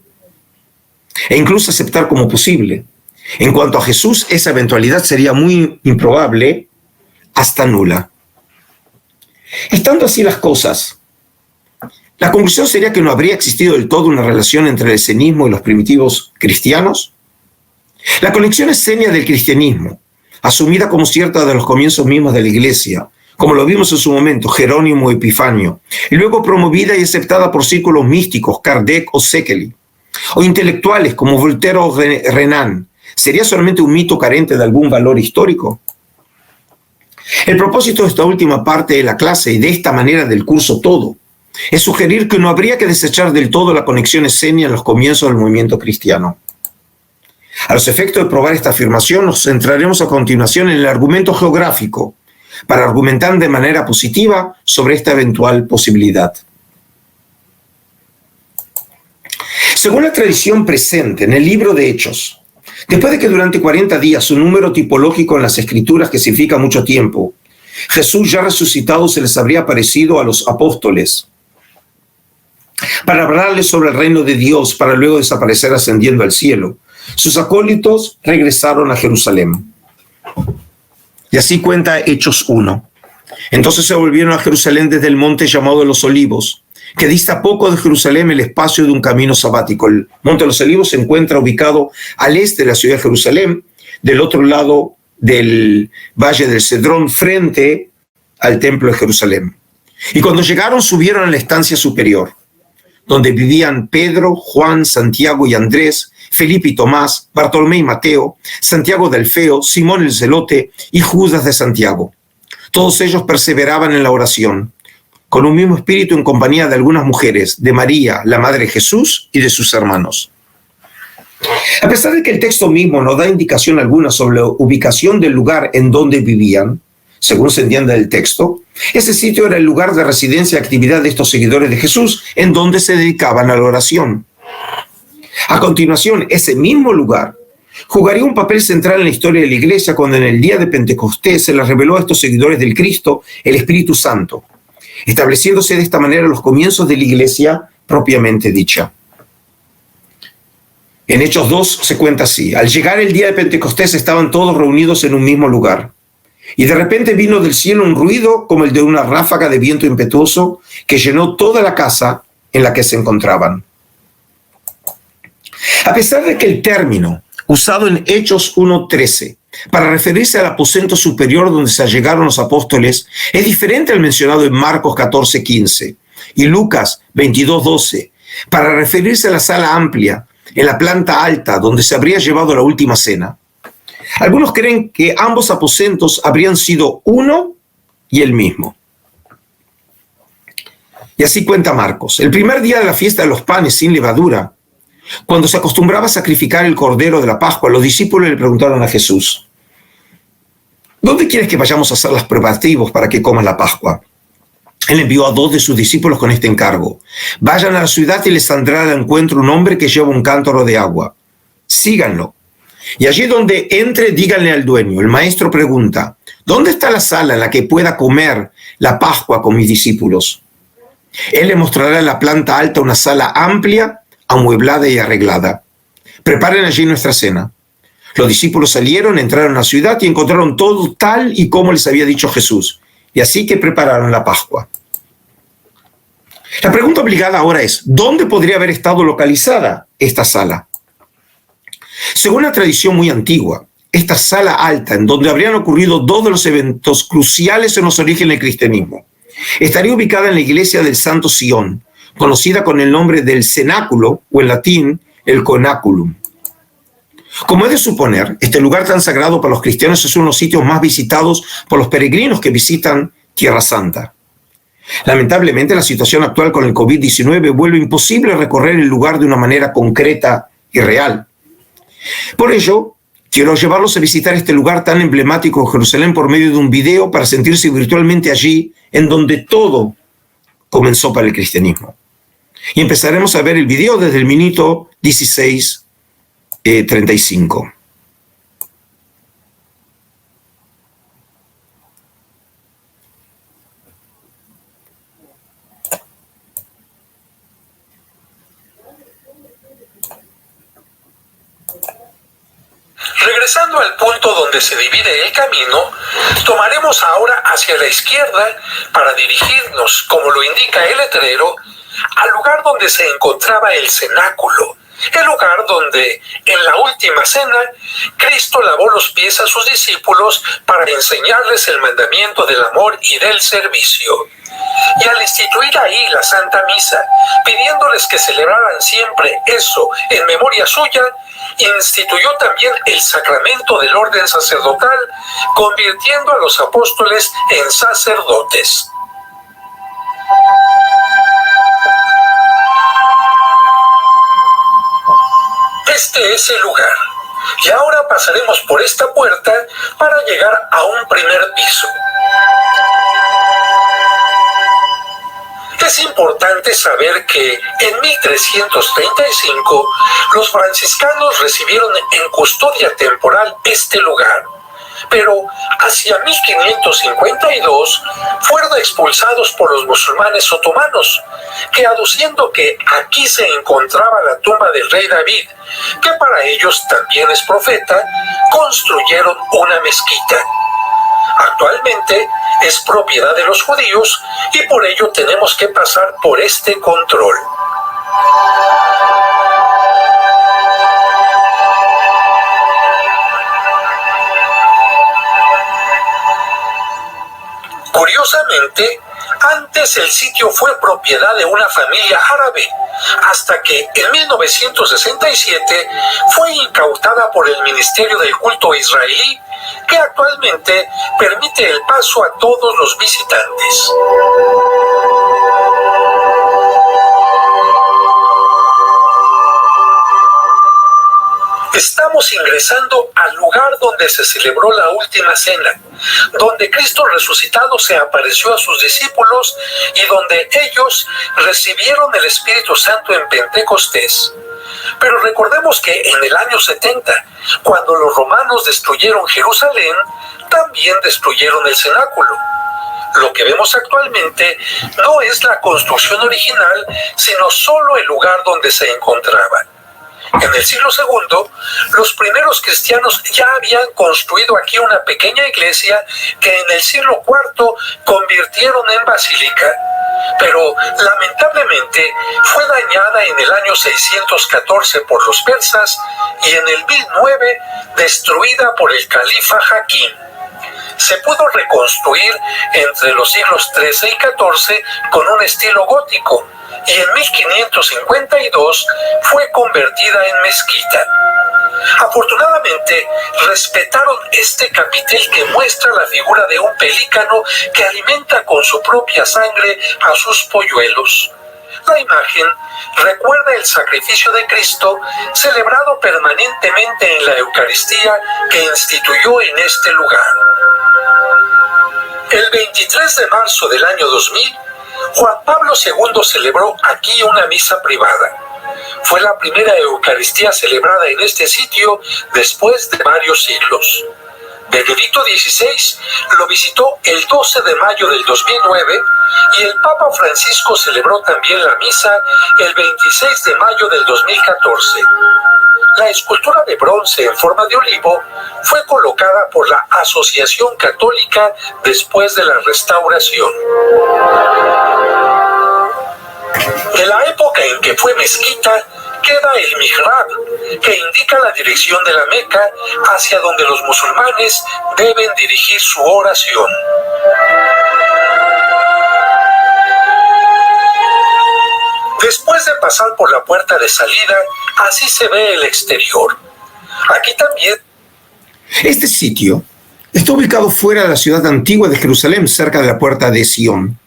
e incluso aceptar como posible, en cuanto a Jesús esa eventualidad sería muy improbable, hasta nula. Estando así las cosas, la conclusión sería que no habría existido del todo una relación entre el esenismo y los primitivos cristianos. La conexión esenia del cristianismo, asumida como cierta de los comienzos mismos de la Iglesia, como lo vimos en su momento Jerónimo Epifanio, y luego promovida y aceptada por círculos místicos, Kardec o Szekely, o intelectuales como Voltaire o Renan, ¿sería solamente un mito carente de algún valor histórico? El propósito de esta última parte de la clase y de esta manera del curso todo es sugerir que no habría que desechar del todo la conexión esenia en los comienzos del movimiento cristiano. A los efectos de probar esta afirmación nos centraremos a continuación en el argumento geográfico para argumentar de manera positiva sobre esta eventual posibilidad. Según la tradición presente en el libro de Hechos, después de que durante 40 días un número tipológico en las Escrituras que significa mucho tiempo, Jesús ya resucitado se les habría aparecido a los apóstoles para hablarles sobre el reino de Dios, para luego desaparecer ascendiendo al cielo, sus acólitos regresaron a Jerusalén. Y así cuenta Hechos 1. Entonces se volvieron a Jerusalén desde el monte llamado de los Olivos, que dista poco de Jerusalén el espacio de un camino sabático. El Monte de los Olivos se encuentra ubicado al este de la ciudad de Jerusalén, del otro lado del Valle del Cedrón, frente al Templo de Jerusalén. Y cuando llegaron, subieron a la estancia superior, donde vivían Pedro, Juan, Santiago y Andrés, Felipe y Tomás, Bartolomé y Mateo, Santiago de Alfeo, Simón el Zelote y Judas de Santiago. Todos ellos perseveraban en la oración, con un mismo espíritu en compañía de algunas mujeres, de María, la madre de Jesús, y de sus hermanos. A pesar de que el texto mismo no da indicación alguna sobre la ubicación del lugar en donde vivían, según se entiende del texto, ese sitio era el lugar de residencia y actividad de estos seguidores de Jesús, en donde se dedicaban a la oración. A continuación, ese mismo lugar jugaría un papel central en la historia de la Iglesia cuando en el día de Pentecostés se les reveló a estos seguidores del Cristo el Espíritu Santo, estableciéndose de esta manera los comienzos de la Iglesia propiamente dicha. En Hechos 2 se cuenta así: al llegar el día de Pentecostés estaban todos reunidos en un mismo lugar, y de repente vino del cielo un ruido como el de una ráfaga de viento impetuoso que llenó toda la casa en la que se encontraban. A pesar de que el término usado en Hechos 1:13 para referirse al aposento superior donde se allegaron los apóstoles es diferente al mencionado en Marcos 14:15 y Lucas 22:12 para referirse a la sala amplia en la planta alta donde se habría llevado la última cena, algunos creen que ambos aposentos habrían sido uno y el mismo. Y así cuenta Marcos: el primer día de la fiesta de los panes sin levadura, cuando se acostumbraba a sacrificar el cordero de la Pascua, los discípulos le preguntaron a Jesús: ¿dónde quieres que vayamos a hacer los preparativos para que comas la Pascua? Él envió a 2 de sus discípulos con este encargo: vayan a la ciudad y les saldrá al encuentro un hombre que lleva un cántaro de agua. Síganlo. Y allí donde entre, díganle al dueño: el maestro pregunta, ¿dónde está la sala en la que pueda comer la Pascua con mis discípulos? Él le mostrará en la planta alta una sala amplia, amueblada y arreglada. Preparen allí nuestra cena. Los discípulos salieron, entraron a la ciudad y encontraron todo tal y como les había dicho Jesús. Y así que prepararon la Pascua. La pregunta obligada ahora es: ¿dónde podría haber estado localizada esta sala? Según una tradición muy antigua, esta sala alta, en donde habrían ocurrido 2 de los eventos cruciales en los orígenes del cristianismo, estaría ubicada en la iglesia del Santo Sion, conocida con el nombre del cenáculo, o en latín, el conaculum. Como es de suponer, este lugar tan sagrado para los cristianos es uno de los sitios más visitados por los peregrinos que visitan Tierra Santa. Lamentablemente, la situación actual con el COVID-19 vuelve imposible recorrer el lugar de una manera concreta y real. Por ello, quiero llevarlos a visitar este lugar tan emblemático de Jerusalén por medio de un video para sentirse virtualmente allí, en donde todo comenzó para el cristianismo. Y empezaremos a ver el video desde el minuto 16:35. Regresando al punto donde se divide el camino, tomaremos ahora hacia la izquierda para dirigirnos, como lo indica el letrero, al lugar donde se encontraba el cenáculo, el lugar donde, en la última cena, Cristo lavó los pies a sus discípulos para enseñarles el mandamiento del amor y del servicio. Y al instituir ahí la Santa Misa, pidiéndoles que celebraran siempre eso en memoria suya, instituyó también el sacramento del orden sacerdotal, convirtiendo a los apóstoles en sacerdotes. Este es el lugar. Y ahora pasaremos por esta puerta para llegar a un primer piso. Es importante saber que en 1335 los franciscanos recibieron en custodia temporal este lugar, pero hacia 1552 fueron expulsados por los musulmanes otomanos, que aduciendo que aquí se encontraba la tumba del rey David, que para ellos también es profeta, construyeron una mezquita. Actualmente es propiedad de los judíos y por ello tenemos que pasar por este control. Curiosamente, antes el sitio fue propiedad de una familia árabe, hasta que en 1967 fue incautada por el Ministerio del Culto israelí, que actualmente permite el paso a todos los visitantes. Estamos ingresando al lugar donde se celebró la última cena, donde Cristo resucitado se apareció a sus discípulos y donde ellos recibieron el Espíritu Santo en Pentecostés. Pero recordemos que en el año 70, cuando los romanos destruyeron Jerusalén, también destruyeron el cenáculo. Lo que vemos actualmente no es la construcción original, sino solo el lugar donde se encontraba. En el siglo II, los primeros cristianos ya habían construido aquí una pequeña iglesia que en el siglo IV convirtieron en basílica, pero lamentablemente fue dañada en el año 614 por los persas y en el 1009 destruida por el califa Hakim. Se pudo reconstruir entre los siglos XIII y XIV con un estilo gótico, y en 1552 fue convertida en mezquita. Afortunadamente, respetaron este capitel que muestra la figura de un pelícano que alimenta con su propia sangre a sus polluelos. La imagen recuerda el sacrificio de Cristo celebrado permanentemente en la Eucaristía que instituyó en este lugar. El 23 de marzo del año 2000, Juan Pablo II celebró aquí una misa privada. Fue la primera Eucaristía celebrada en este sitio después de varios siglos. Benedicto XVI lo visitó el 12 de mayo del 2009 y el Papa Francisco celebró también la misa el 26 de mayo del 2014. La escultura de bronce en forma de olivo fue colocada por la Asociación Católica después de la restauración. De la época en que fue mezquita, queda el mihrab, que indica la dirección de la Meca hacia donde los musulmanes deben dirigir su oración. Después de pasar por la puerta de salida, así se ve el exterior. Aquí también. Este sitio está ubicado fuera de la ciudad antigua de Jerusalén, cerca de la puerta de Sion.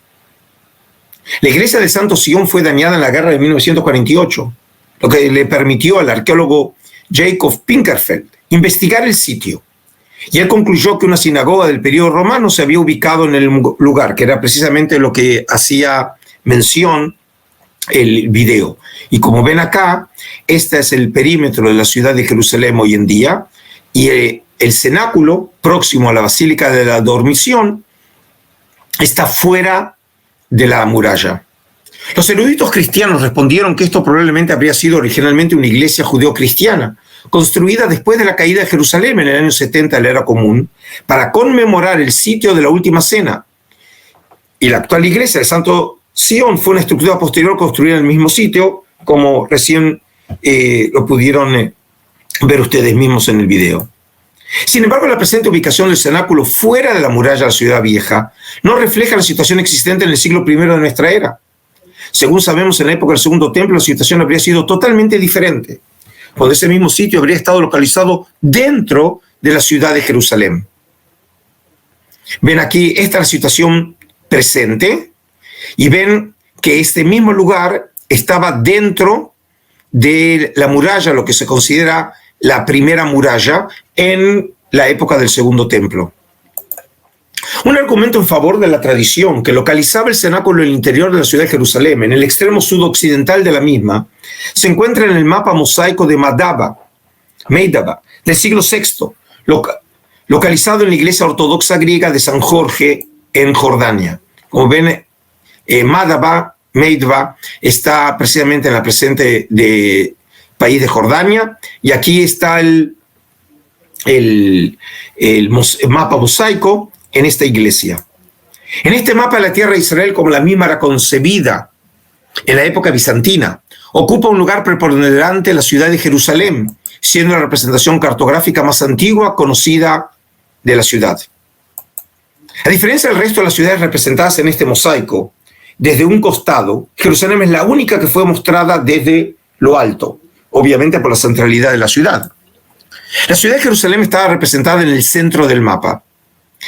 La iglesia de Santo Sion fue dañada en la guerra de 1948, lo que le permitió al arqueólogo Jacob Pinkerfeld investigar el sitio. Y él concluyó que una sinagoga del periodo romano se había ubicado en el lugar, que era precisamente lo que hacía mención el video. Y como ven acá, este es el perímetro de la ciudad de Jerusalén hoy en día, y el cenáculo, próximo a la Basílica de la Dormición, está fuera de la muralla. Los eruditos cristianos respondieron que esto probablemente habría sido originalmente una iglesia judeo-cristiana, construida después de la caída de Jerusalén en el año 70 de la Era Común, para conmemorar el sitio de la Última Cena. Y la actual iglesia de Santo Sion fue una estructura posterior construida en el mismo sitio, como recién lo pudieron ver ustedes mismos en el video. Sin embargo, la presente ubicación del cenáculo fuera de la muralla de la ciudad vieja no refleja la situación existente en el siglo I de nuestra era. Según sabemos, en la época del Segundo Templo, la situación habría sido totalmente diferente, cuando ese mismo sitio habría estado localizado dentro de la ciudad de Jerusalén. Ven aquí, esta es la situación presente, y ven que este mismo lugar estaba dentro de la muralla, lo que se considera la primera muralla, en la época del Segundo Templo. Un argumento en favor de la tradición que localizaba el cenáculo en el interior de la ciudad de Jerusalén, en el extremo sudoccidental de la misma, se encuentra en el mapa mosaico de Meidaba, del siglo VI, localizado en la iglesia ortodoxa griega de San Jorge en Jordania. Como ven, Meidaba está precisamente en la presente país de Jordania, y aquí está el mapa mosaico en esta iglesia. En este mapa, la tierra de Israel, como la misma era concebida en la época bizantina, ocupa un lugar preponderante en la ciudad de Jerusalén, siendo la representación cartográfica más antigua conocida de la ciudad. A diferencia del resto de las ciudades representadas en este mosaico, desde un costado, Jerusalén es la única que fue mostrada desde lo alto, obviamente por la centralidad de la ciudad. La ciudad de Jerusalén estaba representada en el centro del mapa.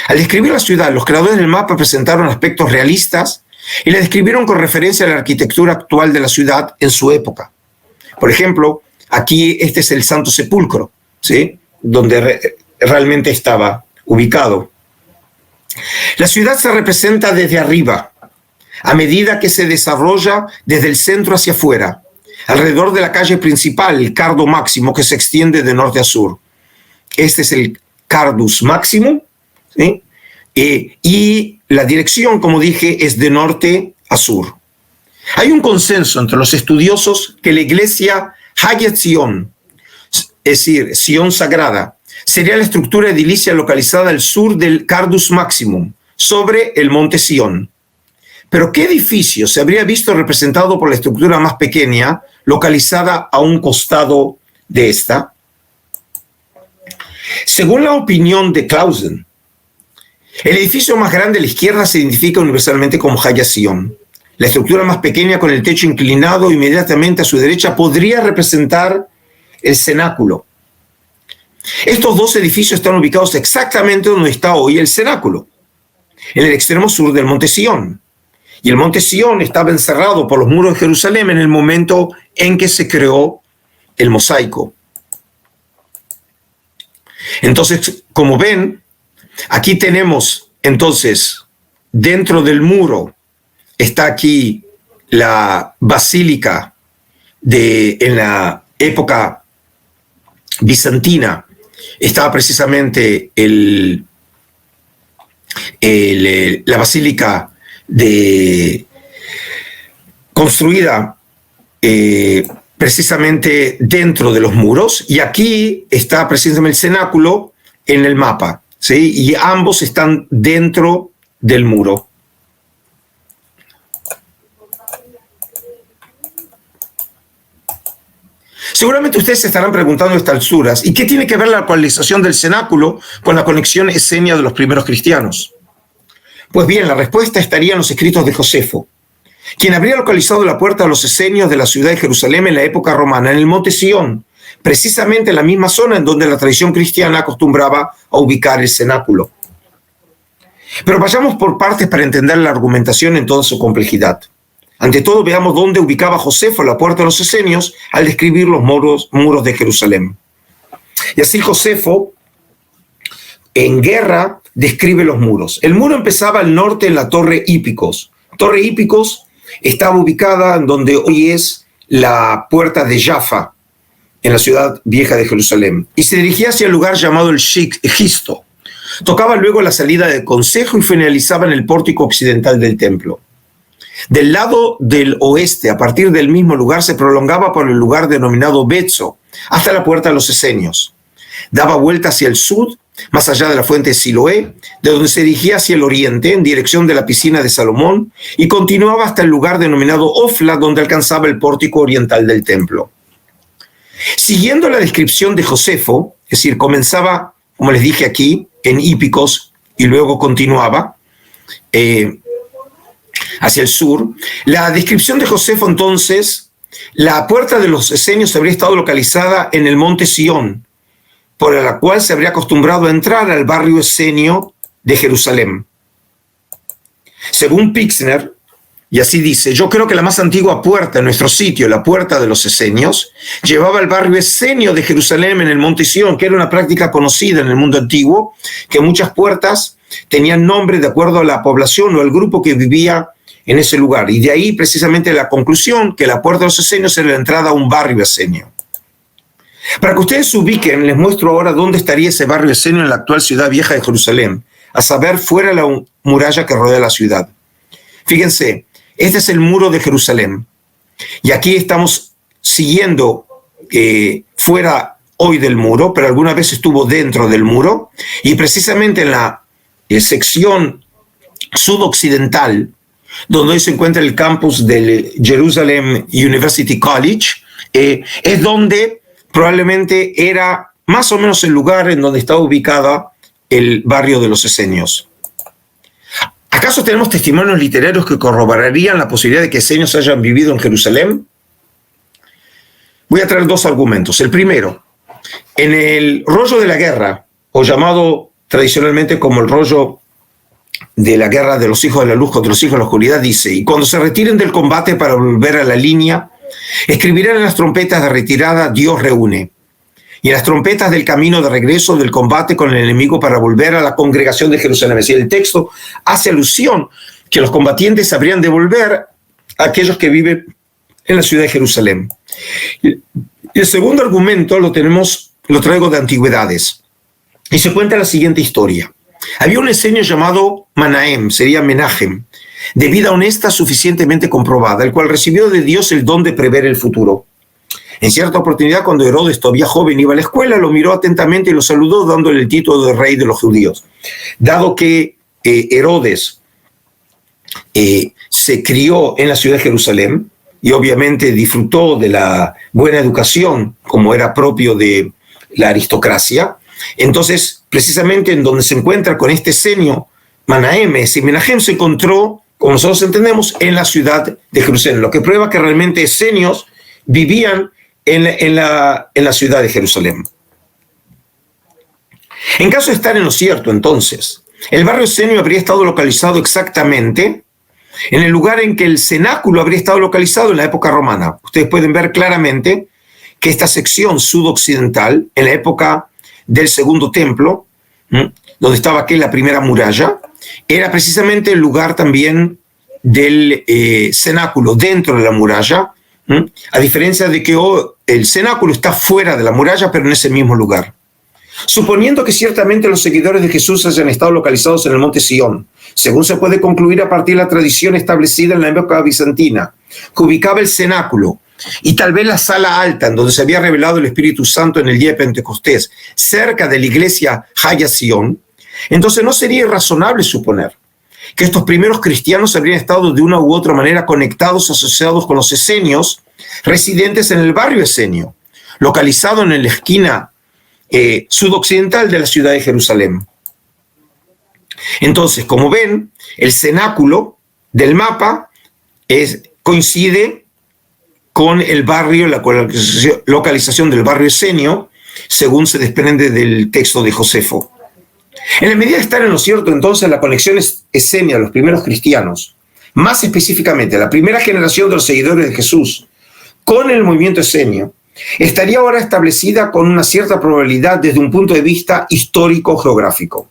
Al describir la ciudad, los creadores del mapa presentaron aspectos realistas y la describieron con referencia a la arquitectura actual de la ciudad en su época. Por ejemplo, aquí este es el Santo Sepulcro, ¿sí?, donde realmente estaba ubicado. La ciudad se representa desde arriba, a medida que se desarrolla desde el centro hacia afuera, alrededor de la calle principal, el Cardo Máximo, que se extiende de norte a sur. Este es el Cardus Máximo, ¿sí?, y la dirección, como dije, es de norte a sur. Hay un consenso entre los estudiosos que la iglesia Hayat Sion, es decir, Sion Sagrada, sería la estructura edilicia localizada al sur del Cardus Maximum, sobre el monte Sion. Pero ¿qué edificio se habría visto representado por la estructura más pequeña, localizada a un costado de esta? Según la opinión de Clausen, el edificio más grande a la izquierda se identifica universalmente como Hayat Sion. La estructura más pequeña, con el techo inclinado inmediatamente a su derecha, podría representar el cenáculo. Estos dos edificios están ubicados exactamente donde está hoy el cenáculo, en el extremo sur del monte Sion. Y el monte Sion estaba encerrado por los muros de Jerusalén en el momento en que se creó el mosaico. Entonces, como ven, aquí tenemos, entonces, dentro del muro está aquí la basílica en la época bizantina. Estaba precisamente la basílica construida precisamente dentro de los muros, y aquí está precisamente el cenáculo en el mapa, ¿sí?, y ambos están dentro del muro. Seguramente ustedes se estarán preguntando a estas alturas, ¿y qué tiene que ver la localización del cenáculo con la conexión esenia de los primeros cristianos? Pues bien, la respuesta estaría en los escritos de Josefo, quien habría localizado la puerta de los esenios de la ciudad de Jerusalén en la época romana, en el monte Sion, precisamente en la misma zona en donde la tradición cristiana acostumbraba a ubicar el cenáculo. Pero vayamos por partes para entender la argumentación en toda su complejidad. Ante todo, veamos dónde ubicaba Josefo la puerta de los esenios al describir los muros de Jerusalén. Y así Josefo, en guerra, describe los muros. El muro empezaba al norte en la Torre Hípicos. Torre Hípicos estaba ubicada en donde hoy es la puerta de Jaffa, en la ciudad vieja de Jerusalén, y se dirigía hacia el lugar llamado el Gisto. Tocaba luego la salida del consejo y finalizaba en el pórtico occidental del templo. Del lado del oeste, a partir del mismo lugar, se prolongaba por el lugar denominado Betzo, hasta la puerta de los esenios. Daba vuelta hacia el sur, más allá de la fuente de Siloé, de donde se dirigía hacia el oriente, en dirección de la piscina de Salomón, y continuaba hasta el lugar denominado Ofla, donde alcanzaba el pórtico oriental del templo. Siguiendo la descripción de Josefo, es decir, comenzaba, como les dije aquí, en Hípicos, y luego continuaba hacia el sur. La descripción de Josefo, entonces, la puerta de los esenios habría estado localizada en el monte Sión, por la cual se habría acostumbrado a entrar al barrio esenio de Jerusalén. Según Pixner, y así dice, yo creo que la más antigua puerta en nuestro sitio, la puerta de los esenios, llevaba al barrio esenio de Jerusalén en el monte Sión, que era una práctica conocida en el mundo antiguo, que muchas puertas tenían nombre de acuerdo a la población o al grupo que vivía en ese lugar. Y de ahí precisamente la conclusión que la puerta de los esenios era la entrada a un barrio esenio. Para que ustedes se ubiquen, les muestro ahora dónde estaría ese barrio esenio en la actual ciudad vieja de Jerusalén, a saber, fuera de la muralla que rodea la ciudad. Fíjense, este es el muro de Jerusalén. Y aquí estamos siguiendo fuera hoy del muro, pero alguna vez estuvo dentro del muro, y precisamente en la sección sudoccidental, donde hoy se encuentra el campus del Jerusalem University College, es donde probablemente era más o menos el lugar en donde estaba ubicada el barrio de los esenios. ¿Acaso tenemos testimonios literarios que corroborarían la posibilidad de que esenios hayan vivido en Jerusalén? Voy a traer dos argumentos. El primero, en el rollo de la guerra, o llamado tradicionalmente como el rollo de la guerra de los hijos de la luz contra los hijos de la oscuridad, dice, y cuando se retiren del combate para volver a la línea, escribirán en las trompetas de retirada, Dios reúne, y en las trompetas del camino de regreso del combate con el enemigo para volver a la congregación de Jerusalén. Es decir, el texto hace alusión que los combatientes habrían de volver a aquellos que viven en la ciudad de Jerusalén. Y el segundo argumento lo traigo de Antigüedades, y se cuenta la siguiente historia. Había un esenio llamado Manahem, sería Menahem, de vida honesta suficientemente comprobada, el cual recibió de Dios el don de prever el futuro. En cierta oportunidad, cuando Herodes, todavía joven, iba a la escuela, lo miró atentamente y lo saludó dándole el título de rey de los judíos. Dado que Herodes se crió en la ciudad de Jerusalén y obviamente disfrutó de la buena educación como era propio de la aristocracia, entonces precisamente en donde se encuentra con este esenio Manahem, Menahem se encontró, como nosotros entendemos, en la ciudad de Jerusalén, lo que prueba que realmente esenios vivían en la ciudad de Jerusalén. En caso de estar en lo cierto, entonces, el barrio esenio habría estado localizado exactamente en el lugar en que el cenáculo habría estado localizado en la época romana. Ustedes pueden ver claramente que esta sección sudoccidental, en la época del segundo templo, donde estaba aquí la primera muralla, era precisamente el lugar también del cenáculo dentro de la muralla, a diferencia de que el cenáculo está fuera de la muralla, pero en ese mismo lugar. Suponiendo que ciertamente los seguidores de Jesús hayan estado localizados en el monte Sión, según se puede concluir a partir de la tradición establecida en la época bizantina, que ubicaba el cenáculo y tal vez la sala alta en donde se había revelado el Espíritu Santo en el día de Pentecostés, cerca de la iglesia Haya Sion, entonces no sería irrazonable suponer que estos primeros cristianos habrían estado de una u otra manera conectados, asociados con los esenios, residentes en el barrio esenio, localizado en la esquina sudoccidental de la ciudad de Jerusalén. Entonces, como ven, el cenáculo del mapa coincide con el barrio, la localización del barrio Esenio, según se desprende del texto de Josefo. En la medida de estar en lo cierto, entonces, la conexión esenia a los primeros cristianos, más específicamente la primera generación de los seguidores de Jesús, con el movimiento esenio, estaría ahora establecida con una cierta probabilidad desde un punto de vista histórico-geográfico.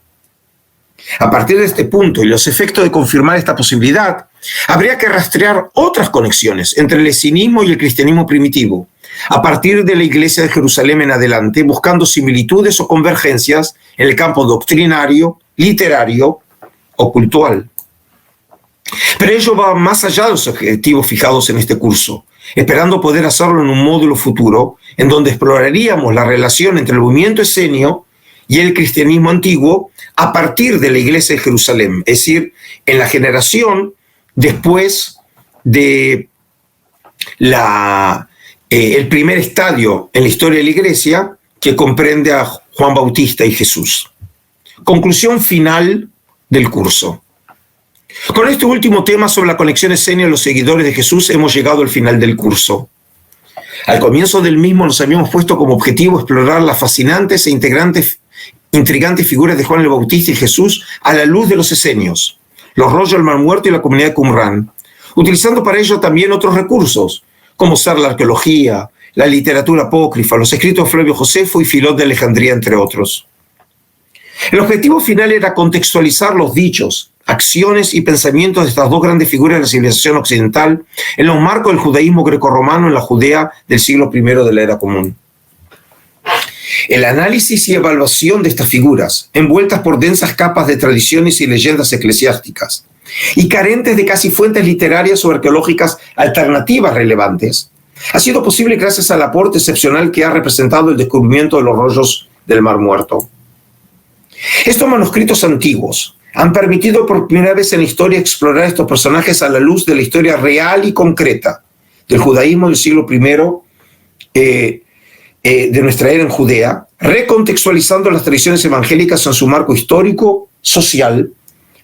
A partir de este punto y los efectos de confirmar esta posibilidad, habría que rastrear otras conexiones entre el eseniismo y el cristianismo primitivo, a partir de la Iglesia de Jerusalén en adelante, buscando similitudes o convergencias en el campo doctrinario, literario o cultural. Pero ello va más allá de los objetivos fijados en este curso, esperando poder hacerlo en un módulo futuro, en donde exploraríamos la relación entre el movimiento esenio y el cristianismo antiguo a partir de la Iglesia de Jerusalén, es decir, en la generación después de el primer estadio en la historia de la Iglesia, que comprende a Juan Bautista y Jesús. Conclusión final del curso. Con este último tema sobre la conexión esenia de los seguidores de Jesús hemos llegado al final del curso. Al comienzo del mismo nos habíamos puesto como objetivo explorar las fascinantes e intrigantes figuras de Juan el Bautista y Jesús a la luz de los esenios, los rollos del Mar Muerto y la comunidad de Qumran, utilizando para ello también otros recursos, como ser la arqueología, la literatura apócrifa, los escritos de Flavio Josefo y Filón de Alejandría, entre otros. El objetivo final era contextualizar los dichos, acciones y pensamientos de estas dos grandes figuras de la civilización occidental en los marcos del judaísmo grecorromano en la Judea del siglo I de la Era Común. El análisis y evaluación de estas figuras, envueltas por densas capas de tradiciones y leyendas eclesiásticas, y carentes de casi fuentes literarias o arqueológicas alternativas relevantes, ha sido posible gracias al aporte excepcional que ha representado el descubrimiento de los rollos del Mar Muerto. Estos manuscritos antiguos han permitido por primera vez en la historia explorar estos personajes a la luz de la historia real y concreta del judaísmo del siglo I de nuestra era en Judea, recontextualizando las tradiciones evangélicas en su marco histórico, social,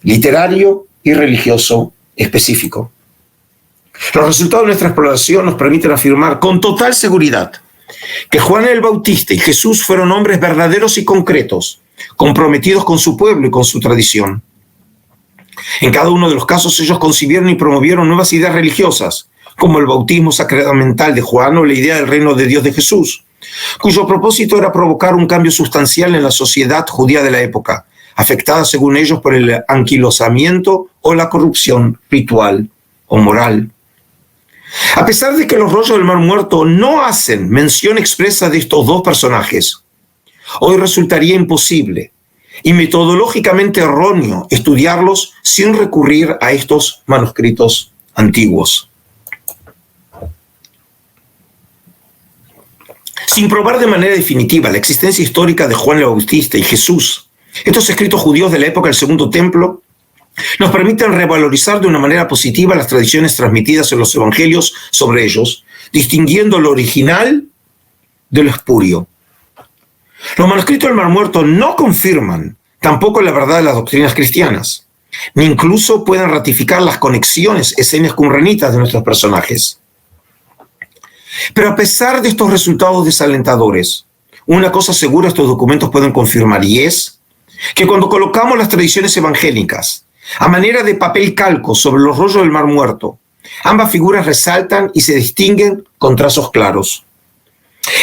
literario y religioso específico. Los resultados de nuestra exploración nos permiten afirmar con total seguridad que Juan el Bautista y Jesús fueron hombres verdaderos y concretos, comprometidos con su pueblo y con su tradición. En cada uno de los casos ellos concibieron y promovieron nuevas ideas religiosas, como el bautismo sacramental de Juan o la idea del reino de Dios de Jesús, cuyo propósito era provocar un cambio sustancial en la sociedad judía de la época, afectada según ellos por el anquilosamiento o la corrupción ritual o moral. A pesar de que los rollos del Mar Muerto no hacen mención expresa de estos dos personajes, hoy resultaría imposible y metodológicamente erróneo estudiarlos sin recurrir a estos manuscritos antiguos. Sin probar de manera definitiva la existencia histórica de Juan el Bautista y Jesús, estos escritos judíos de la época del Segundo Templo nos permiten revalorizar de una manera positiva las tradiciones transmitidas en los evangelios sobre ellos, distinguiendo lo original de lo espurio. Los manuscritos del Mar Muerto no confirman tampoco la verdad de las doctrinas cristianas, ni incluso pueden ratificar las conexiones esenias qumranitas de nuestros personajes. Pero a pesar de estos resultados desalentadores, una cosa segura estos documentos pueden confirmar, y es que cuando colocamos las tradiciones evangélicas a manera de papel calco sobre los rollos del Mar Muerto, ambas figuras resaltan y se distinguen con trazos claros.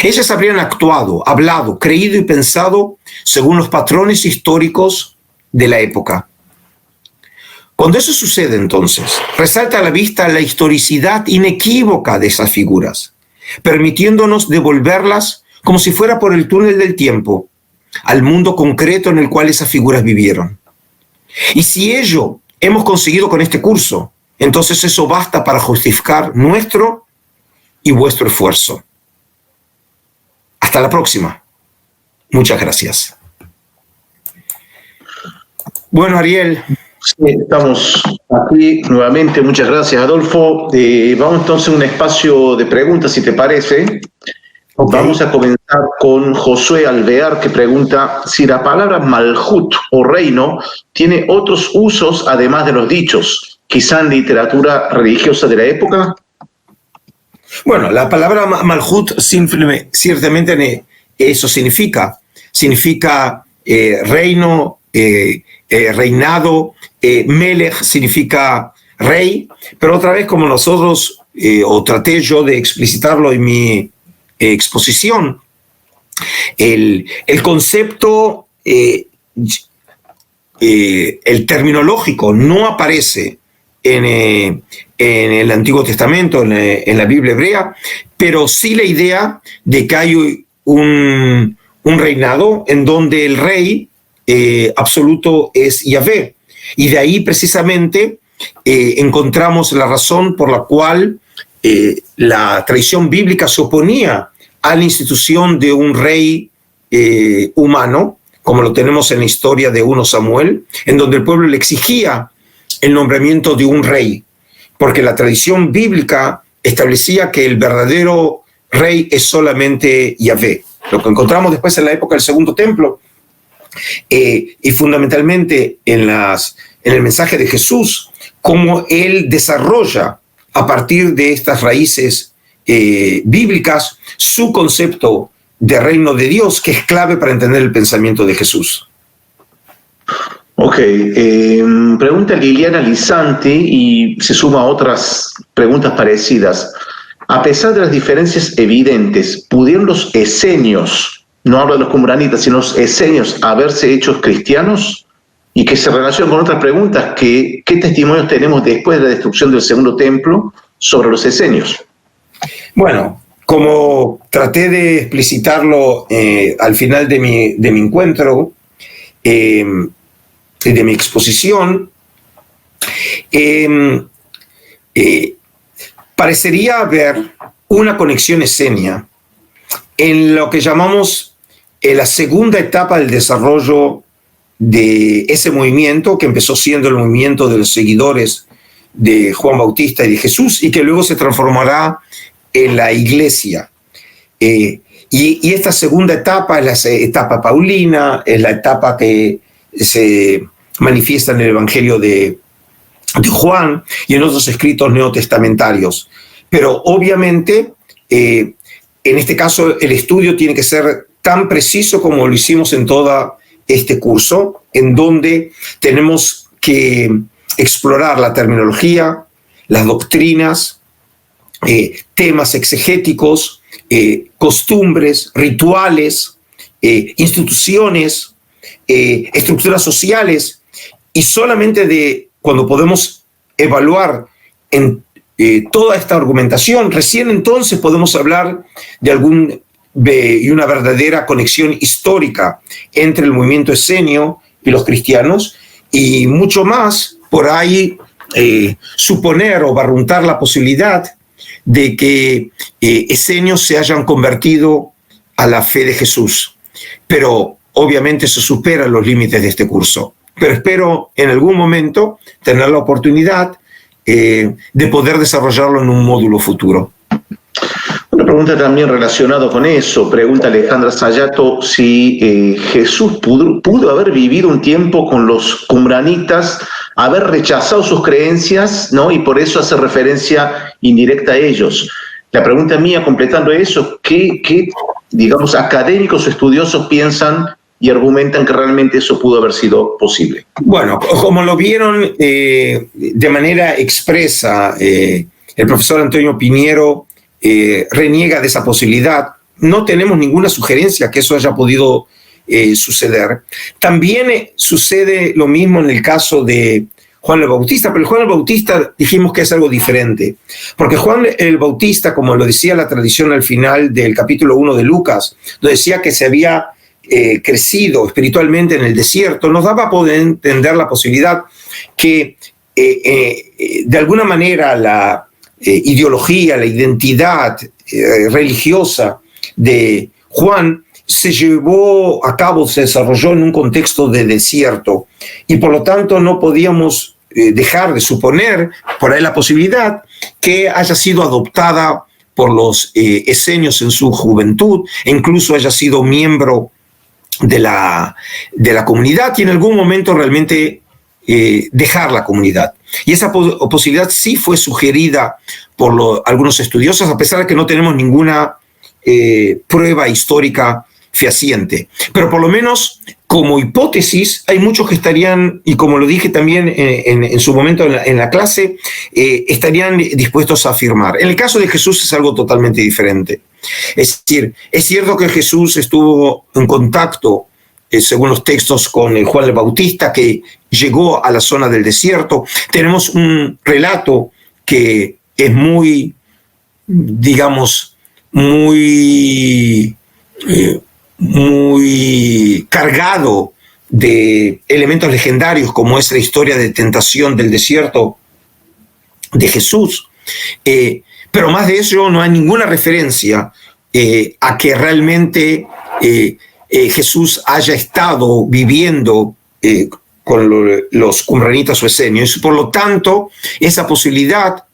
Ellas habrían actuado, hablado, creído y pensado según los patrones históricos de la época. Cuando eso sucede, entonces, resalta a la vista la historicidad inequívoca de esas figuras, permitiéndonos devolverlas como si fuera por el túnel del tiempo al mundo concreto en el cual esas figuras vivieron. Y si ello hemos conseguido con este curso, entonces eso basta para justificar nuestro y vuestro esfuerzo. Hasta la próxima. Muchas gracias. Bueno, Ariel. Sí, estamos aquí nuevamente. Muchas gracias, Adolfo. Vamos entonces a un espacio de preguntas, si te parece. Okay. Vamos a comenzar con Josué Alvear, que pregunta si la palabra malhut o reino tiene otros usos además de los dichos, quizá en literatura religiosa de la época. Bueno, la palabra Malhut ciertamente eso significa reino, reinado, Melech significa rey, pero otra vez, como nosotros, o traté yo de explicitarlo en mi exposición, el concepto, el terminológico no aparece en el Antiguo Testamento, en la Biblia hebrea, pero sí la idea de que hay un reinado en donde el rey absoluto es Yahvé. Y de ahí precisamente encontramos la razón por la cual la tradición bíblica se oponía a la institución de un rey humano, como lo tenemos en la historia de 1 Samuel, en donde el pueblo le exigía el nombramiento de un rey, porque la tradición bíblica establecía que el verdadero rey es solamente Yahvé. Lo que encontramos después en la época del Segundo Templo, y fundamentalmente en el mensaje de Jesús, cómo él desarrolla a partir de estas raíces bíblicas su concepto de reino de Dios, que es clave para entender el pensamiento de Jesús. Ok, pregunta Liliana Lisanti y se suma a otras preguntas parecidas. A pesar de las diferencias evidentes, ¿pudieron los esenios, no hablo de los qumranitas, sino los esenios, haberse hechos cristianos? Y que se relaciona con otras preguntas, ¿qué testimonios tenemos después de la destrucción del Segundo Templo sobre los esenios? Bueno, como traté de explicitarlo al final de mi encuentro, de mi exposición, parecería haber una conexión esenia en lo que llamamos la segunda etapa del desarrollo de ese movimiento, que empezó siendo el movimiento de los seguidores de Juan Bautista y de Jesús, y que luego se transformará en la iglesia. Y esta segunda etapa es la etapa paulina, es la etapa que se manifiesta en el Evangelio de Juan y en otros escritos neotestamentarios. Pero obviamente, en este caso, el estudio tiene que ser tan preciso como lo hicimos en todo este curso, en donde tenemos que explorar la terminología, las doctrinas, temas exegéticos, costumbres, rituales, instituciones, estructuras sociales, y solamente cuando podemos evaluar en toda esta argumentación, recién entonces podemos hablar de una verdadera conexión histórica entre el movimiento esenio y los cristianos, y mucho más por ahí suponer o barruntar la posibilidad de que esenios se hayan convertido a la fe de Jesús. Pero obviamente se superan los límites de este curso. Pero espero en algún momento tener la oportunidad de poder desarrollarlo en un módulo futuro. Una pregunta también relacionada con eso. Pregunta Alejandra Sayato si Jesús pudo haber vivido un tiempo con los qumranitas, haber rechazado sus creencias, ¿no? Y por eso hace referencia indirecta a ellos. La pregunta mía, completando eso, ¿qué digamos, académicos o estudiosos piensan y argumentan que realmente eso pudo haber sido posible? Bueno, como lo vieron de manera expresa, el profesor Antonio Piñero reniega de esa posibilidad. No tenemos ninguna sugerencia que eso haya podido suceder. También sucede lo mismo en el caso de Juan el Bautista, pero Juan el Bautista dijimos que es algo diferente, porque Juan el Bautista, como lo decía la tradición al final del capítulo 1 de Lucas, lo decía que se había crecido espiritualmente en el desierto, nos daba a poder entender la posibilidad que de alguna manera la ideología, la identidad religiosa de Juan se llevó a cabo, se desarrolló en un contexto de desierto, y por lo tanto no podíamos dejar de suponer por ahí la posibilidad que haya sido adoptada por los esenios en su juventud, e incluso haya sido miembro de la comunidad y en algún momento realmente dejar la comunidad. Y esa posibilidad sí fue sugerida por algunos estudiosos, a pesar de que no tenemos ninguna prueba histórica fehaciente. Pero por lo menos como hipótesis hay muchos que estarían, y como lo dije también en su momento en la clase, estarían dispuestos a afirmar. En el caso de Jesús es algo totalmente diferente. Es decir, es cierto que Jesús estuvo en contacto, según los textos, con Juan el Bautista, que llegó a la zona del desierto. Tenemos un relato que es muy, digamos, muy cargado de elementos legendarios, como es la historia de tentación del desierto de Jesús. Pero más de eso no hay ninguna referencia a que realmente Jesús haya estado viviendo con los qumranitas o esenios. Por lo tanto, esa posibilidad,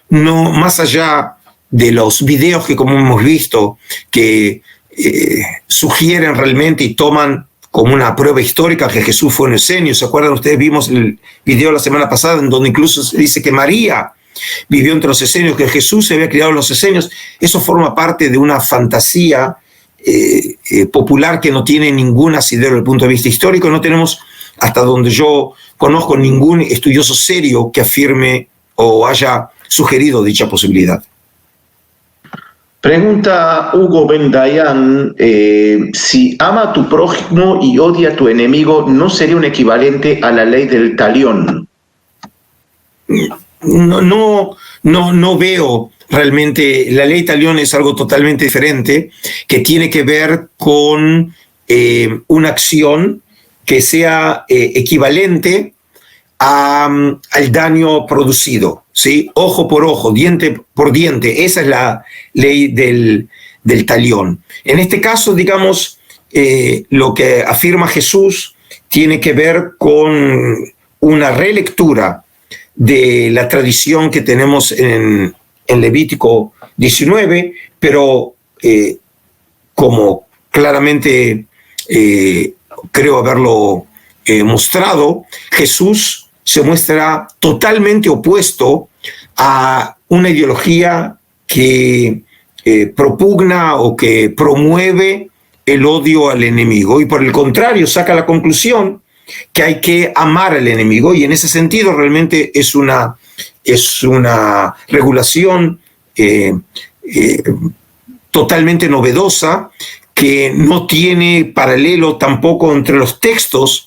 no más allá de los videos que, como hemos visto, que sugieren realmente y toman como una prueba histórica que Jesús fue un esenio. ¿Se acuerdan ustedes? Vimos el video la semana pasada en donde incluso se dice que María vivió entre los esenios, que Jesús se había criado en los esenios. Eso forma parte de una fantasía popular que no tiene ningún asidero desde el punto de vista histórico. No tenemos, hasta donde yo conozco, ningún estudioso serio que afirme o haya sugerido dicha posibilidad. Pregunta Hugo Bendayan, si ama a tu prójimo y odia a tu enemigo, ¿no sería un equivalente a la ley del talión? No veo realmente. La ley talión es algo totalmente diferente, que tiene que ver con una acción que sea equivalente al daño producido, ¿sí? Ojo por ojo, diente por diente. Esa es la ley del talión. En este caso, digamos, lo que afirma Jesús tiene que ver con una relectura de la tradición que tenemos en Levítico 19, pero como claramente creo haberlo mostrado, Jesús se muestra totalmente opuesto a una ideología que propugna o que promueve el odio al enemigo, y por el contrario saca la conclusión que hay que amar al enemigo, y en ese sentido realmente es una regulación totalmente novedosa, que no tiene paralelo tampoco entre los textos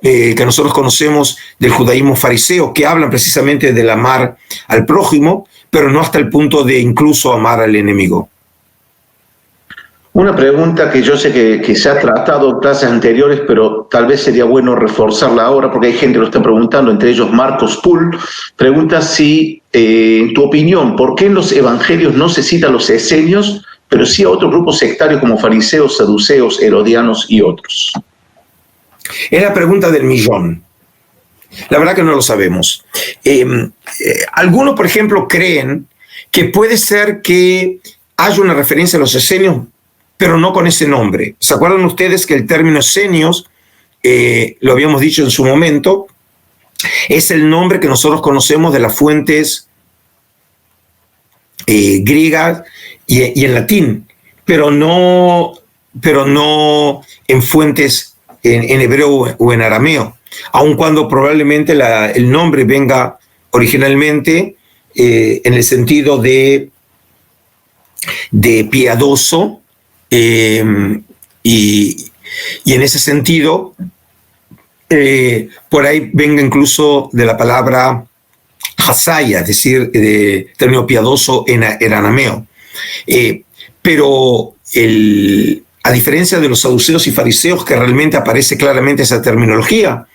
que nosotros conocemos del judaísmo fariseo, que hablan precisamente del amar al prójimo, pero no hasta el punto de incluso amar al enemigo. Una pregunta que yo sé que se ha tratado en clases anteriores, pero tal vez sería bueno reforzarla ahora, porque hay gente que lo está preguntando, entre ellos Marcos Pool, pregunta si, en tu opinión, ¿por qué en los evangelios no se citan los esenios, pero sí a otros grupos sectarios como fariseos, saduceos, herodianos y otros? Es la pregunta del millón. La verdad que no lo sabemos. Algunos, por ejemplo, creen que puede ser que haya una referencia a los esenios, pero no con ese nombre. ¿Se acuerdan ustedes que el término esenios, lo habíamos dicho en su momento, es el nombre que nosotros conocemos de las fuentes griegas y en latín, pero no en fuentes en hebreo o en arameo, aun cuando probablemente el nombre venga originalmente en el sentido de piadoso, y en ese sentido por ahí venga incluso de la palabra hasaya, es decir, de término piadoso en arameo. Pero a diferencia de los saduceos y fariseos, que realmente aparece claramente esa terminología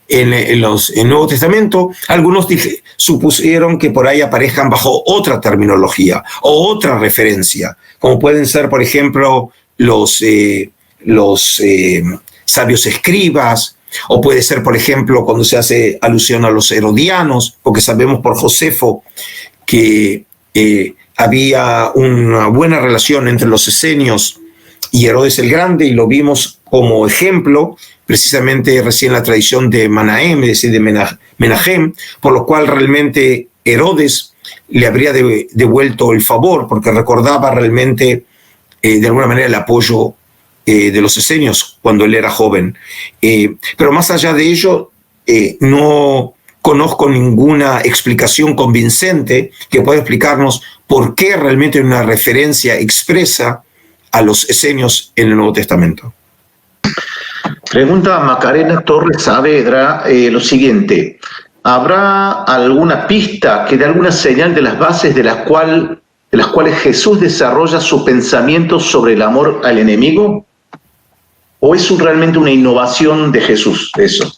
en el Nuevo Testamento, algunos supusieron que por ahí aparezcan bajo otra terminología o otra referencia, como pueden ser, por ejemplo, los sabios escribas, o puede ser, por ejemplo, cuando se hace alusión a los herodianos, porque sabemos por Josefo que había una buena relación entre los esenios y Herodes el Grande, y lo vimos como ejemplo precisamente recién la tradición de Manahem, es decir, de Menahem, por lo cual realmente Herodes le habría devuelto el favor, porque recordaba realmente de alguna manera el apoyo de los esenios cuando él era joven. Pero más allá de ello, no conozco ninguna explicación convincente que pueda explicarnos por qué realmente hay una referencia expresa a los esenios en el Nuevo Testamento. Pregunta Macarena Torres Saavedra lo siguiente: ¿habrá alguna pista que dé alguna señal de las bases de las cuales Jesús desarrolla su pensamiento sobre el amor al enemigo? ¿O es realmente una innovación de Jesús eso?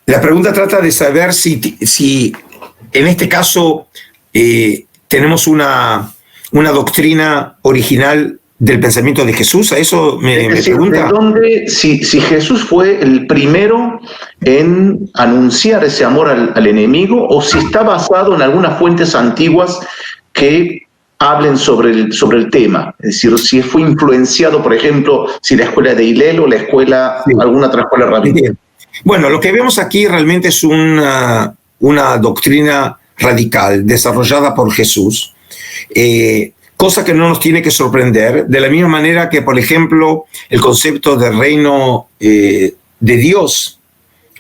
La pregunta trata de saber si en este caso tenemos una doctrina original del pensamiento de Jesús. ¿A eso me pregunta? ¿De dónde, si Jesús fue el primero en anunciar ese amor al enemigo, o si está basado en algunas fuentes antiguas que hablen sobre el tema? Es decir, si fue influenciado, por ejemplo, si la escuela de Hillel o la escuela, sí, alguna otra escuela rabínica. Bueno, lo que vemos aquí realmente es una doctrina radical desarrollada por Jesús, cosa que no nos tiene que sorprender, de la misma manera que, por ejemplo, el concepto de reino de Dios,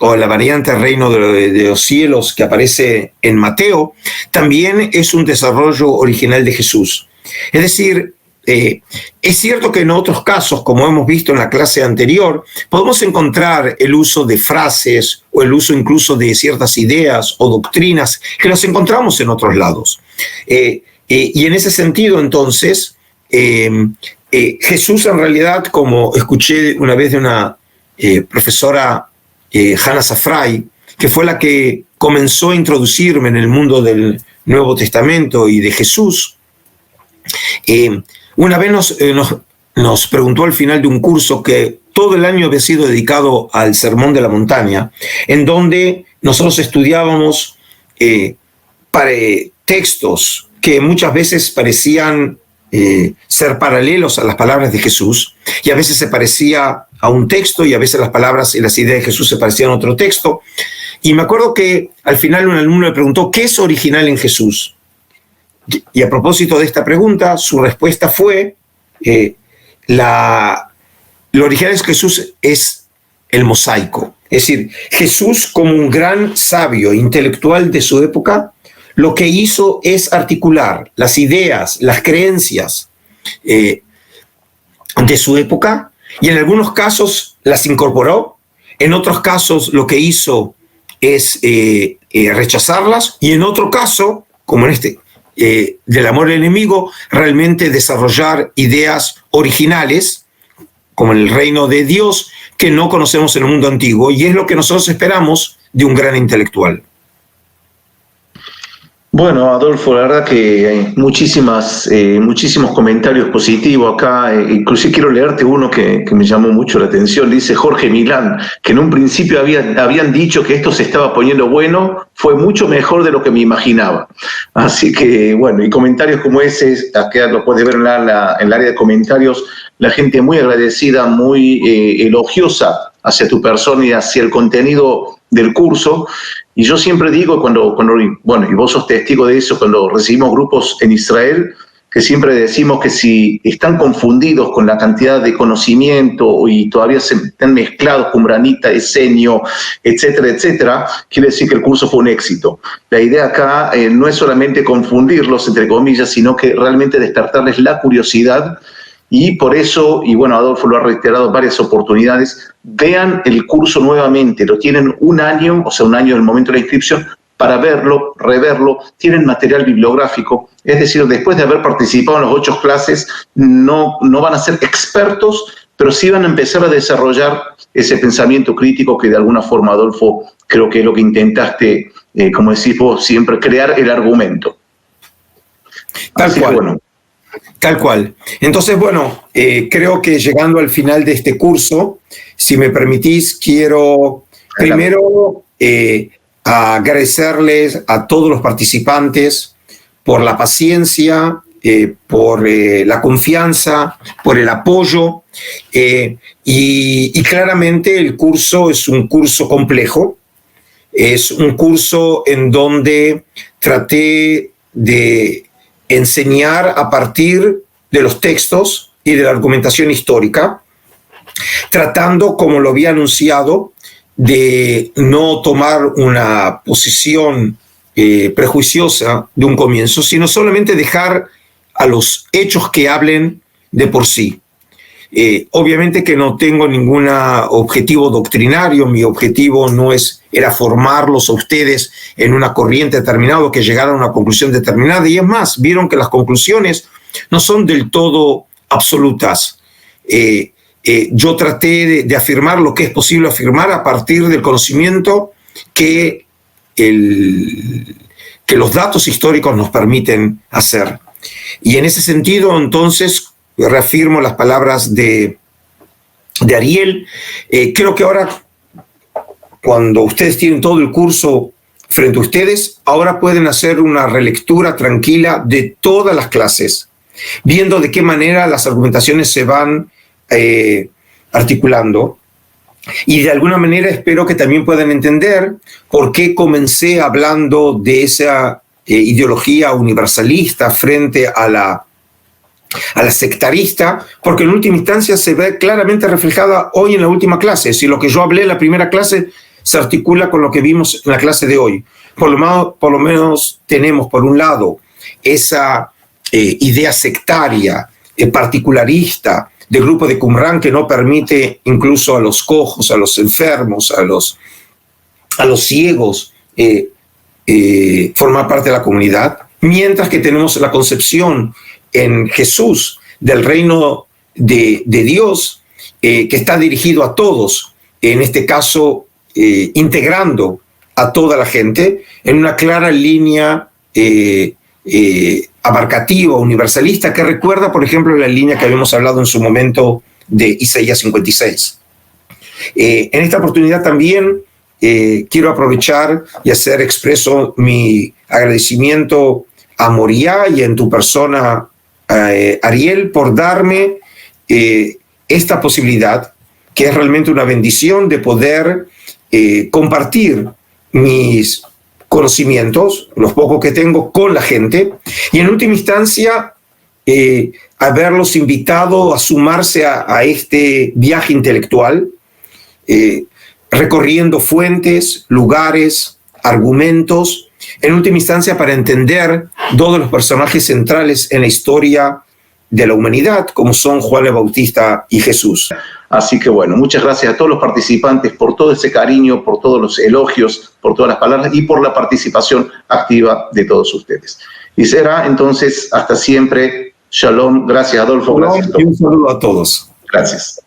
o la variante reino de los cielos que aparece en Mateo, también es un desarrollo original de Jesús. Es decir, es cierto que en otros casos, como hemos visto en la clase anterior, podemos encontrar el uso de frases o el uso incluso de ciertas ideas o doctrinas que las encontramos en otros lados. Y en ese sentido, entonces, Jesús en realidad, como escuché una vez de una profesora, Hannah Safrai, que fue la que comenzó a introducirme en el mundo del Nuevo Testamento y de Jesús, una vez nos preguntó al final de un curso que todo el año había sido dedicado al Sermón de la Montaña, en donde nosotros estudiábamos textos que muchas veces parecían ser paralelos a las palabras de Jesús, y a veces se parecía a un texto, y a veces las palabras y las ideas de Jesús se parecían a otro texto. Y me acuerdo que al final un alumno le preguntó, ¿qué es original en Jesús? Y a propósito de esta pregunta, su respuesta fue, lo original de Jesús es el mosaico. Es decir, Jesús, como un gran sabio intelectual de su época, lo que hizo es articular las ideas, las creencias de su época, y en algunos casos las incorporó, en otros casos lo que hizo es rechazarlas, y en otro caso, como en este, del amor al enemigo, realmente desarrollar ideas originales, como en el reino de Dios, que no conocemos en el mundo antiguo, y es lo que nosotros esperamos de un gran intelectual. Bueno, Adolfo, la verdad que hay muchísimos comentarios positivos acá. Inclusive quiero leerte uno que me llamó mucho la atención. Dice Jorge Milán, que en un principio habían dicho que esto se estaba poniendo bueno, fue mucho mejor de lo que me imaginaba. Así que, bueno, y comentarios como ese, acá lo puedes ver en el área de comentarios, la gente muy agradecida, muy elogiosa hacia tu persona y hacia el contenido del curso. Y yo siempre digo, y vos sos testigo de eso, cuando recibimos grupos en Israel, que siempre decimos que si están confundidos con la cantidad de conocimiento y todavía se están mezclados con Qumranita, esenio, etcétera, etcétera, quiere decir que el curso fue un éxito. La idea acá no es solamente confundirlos, entre comillas, sino que realmente despertarles la curiosidad. Y por eso, y bueno, Adolfo lo ha reiterado en varias oportunidades, vean el curso nuevamente, lo tienen un año, o sea, un año del momento de la inscripción, para verlo, reverlo, tienen material bibliográfico, es decir, después de haber participado en las 8 clases, no van a ser expertos, pero sí van a empezar a desarrollar ese pensamiento crítico que de alguna forma, Adolfo, creo que es lo que intentaste, como decís vos, siempre crear el argumento. Tal cual. Bueno. Tal cual. Entonces, bueno, creo que llegando al final de este curso, si me permitís, quiero primero agradecerles a todos los participantes por la paciencia por la confianza, por el apoyo, y claramente el curso es un curso complejo, es un curso en donde traté de enseñar a partir de los textos y de la argumentación histórica, tratando, como lo había anunciado, de no tomar una posición prejuiciosa de un comienzo, sino solamente dejar a los hechos que hablen de por sí. Obviamente que no tengo ningún objetivo doctrinario, mi objetivo era formarlos a ustedes en una corriente determinada, que llegaran a una conclusión determinada, y es más, vieron que las conclusiones no son del todo absolutas. Yo traté de afirmar lo que es posible afirmar a partir del conocimiento que los datos históricos nos permiten hacer. Y en ese sentido, entonces, reafirmo las palabras de Ariel. Creo que ahora, cuando ustedes tienen todo el curso frente a ustedes, ahora pueden hacer una relectura tranquila de todas las clases, viendo de qué manera las argumentaciones se van articulando. Y de alguna manera espero que también puedan entender por qué comencé hablando de esa ideología universalista frente a la sectarista, porque en última instancia se ve claramente reflejada hoy en la última clase. Si lo que yo hablé en la primera clase se articula con lo que vimos en la clase de hoy, por lo menos tenemos por un lado esa idea sectaria, particularista, del grupo de Qumran, que no permite incluso a los cojos, a los enfermos, a los ciegos formar parte de la comunidad, mientras que tenemos la concepción en Jesús del reino de Dios, que está dirigido a todos, en este caso integrando a toda la gente en una clara línea abarcativa, universalista, que recuerda, por ejemplo, la línea que habíamos hablado en su momento de Isaías 56. En esta oportunidad también quiero aprovechar y hacer expreso mi agradecimiento a Moriah y en tu persona, Ariel, por darme esta posibilidad, que es realmente una bendición, de poder compartir mis conocimientos, los pocos que tengo, con la gente, y en última instancia haberlos invitado a sumarse a este viaje intelectual, recorriendo fuentes, lugares, argumentos, en última instancia para entender todos los personajes centrales en la historia de la humanidad, como son Juan el Bautista y Jesús. Así que bueno, muchas gracias a todos los participantes por todo ese cariño, por todos los elogios, por todas las palabras y por la participación activa de todos ustedes. Y será entonces hasta siempre. Shalom. Gracias, Adolfo. Gracias. Y un saludo a todos. Gracias.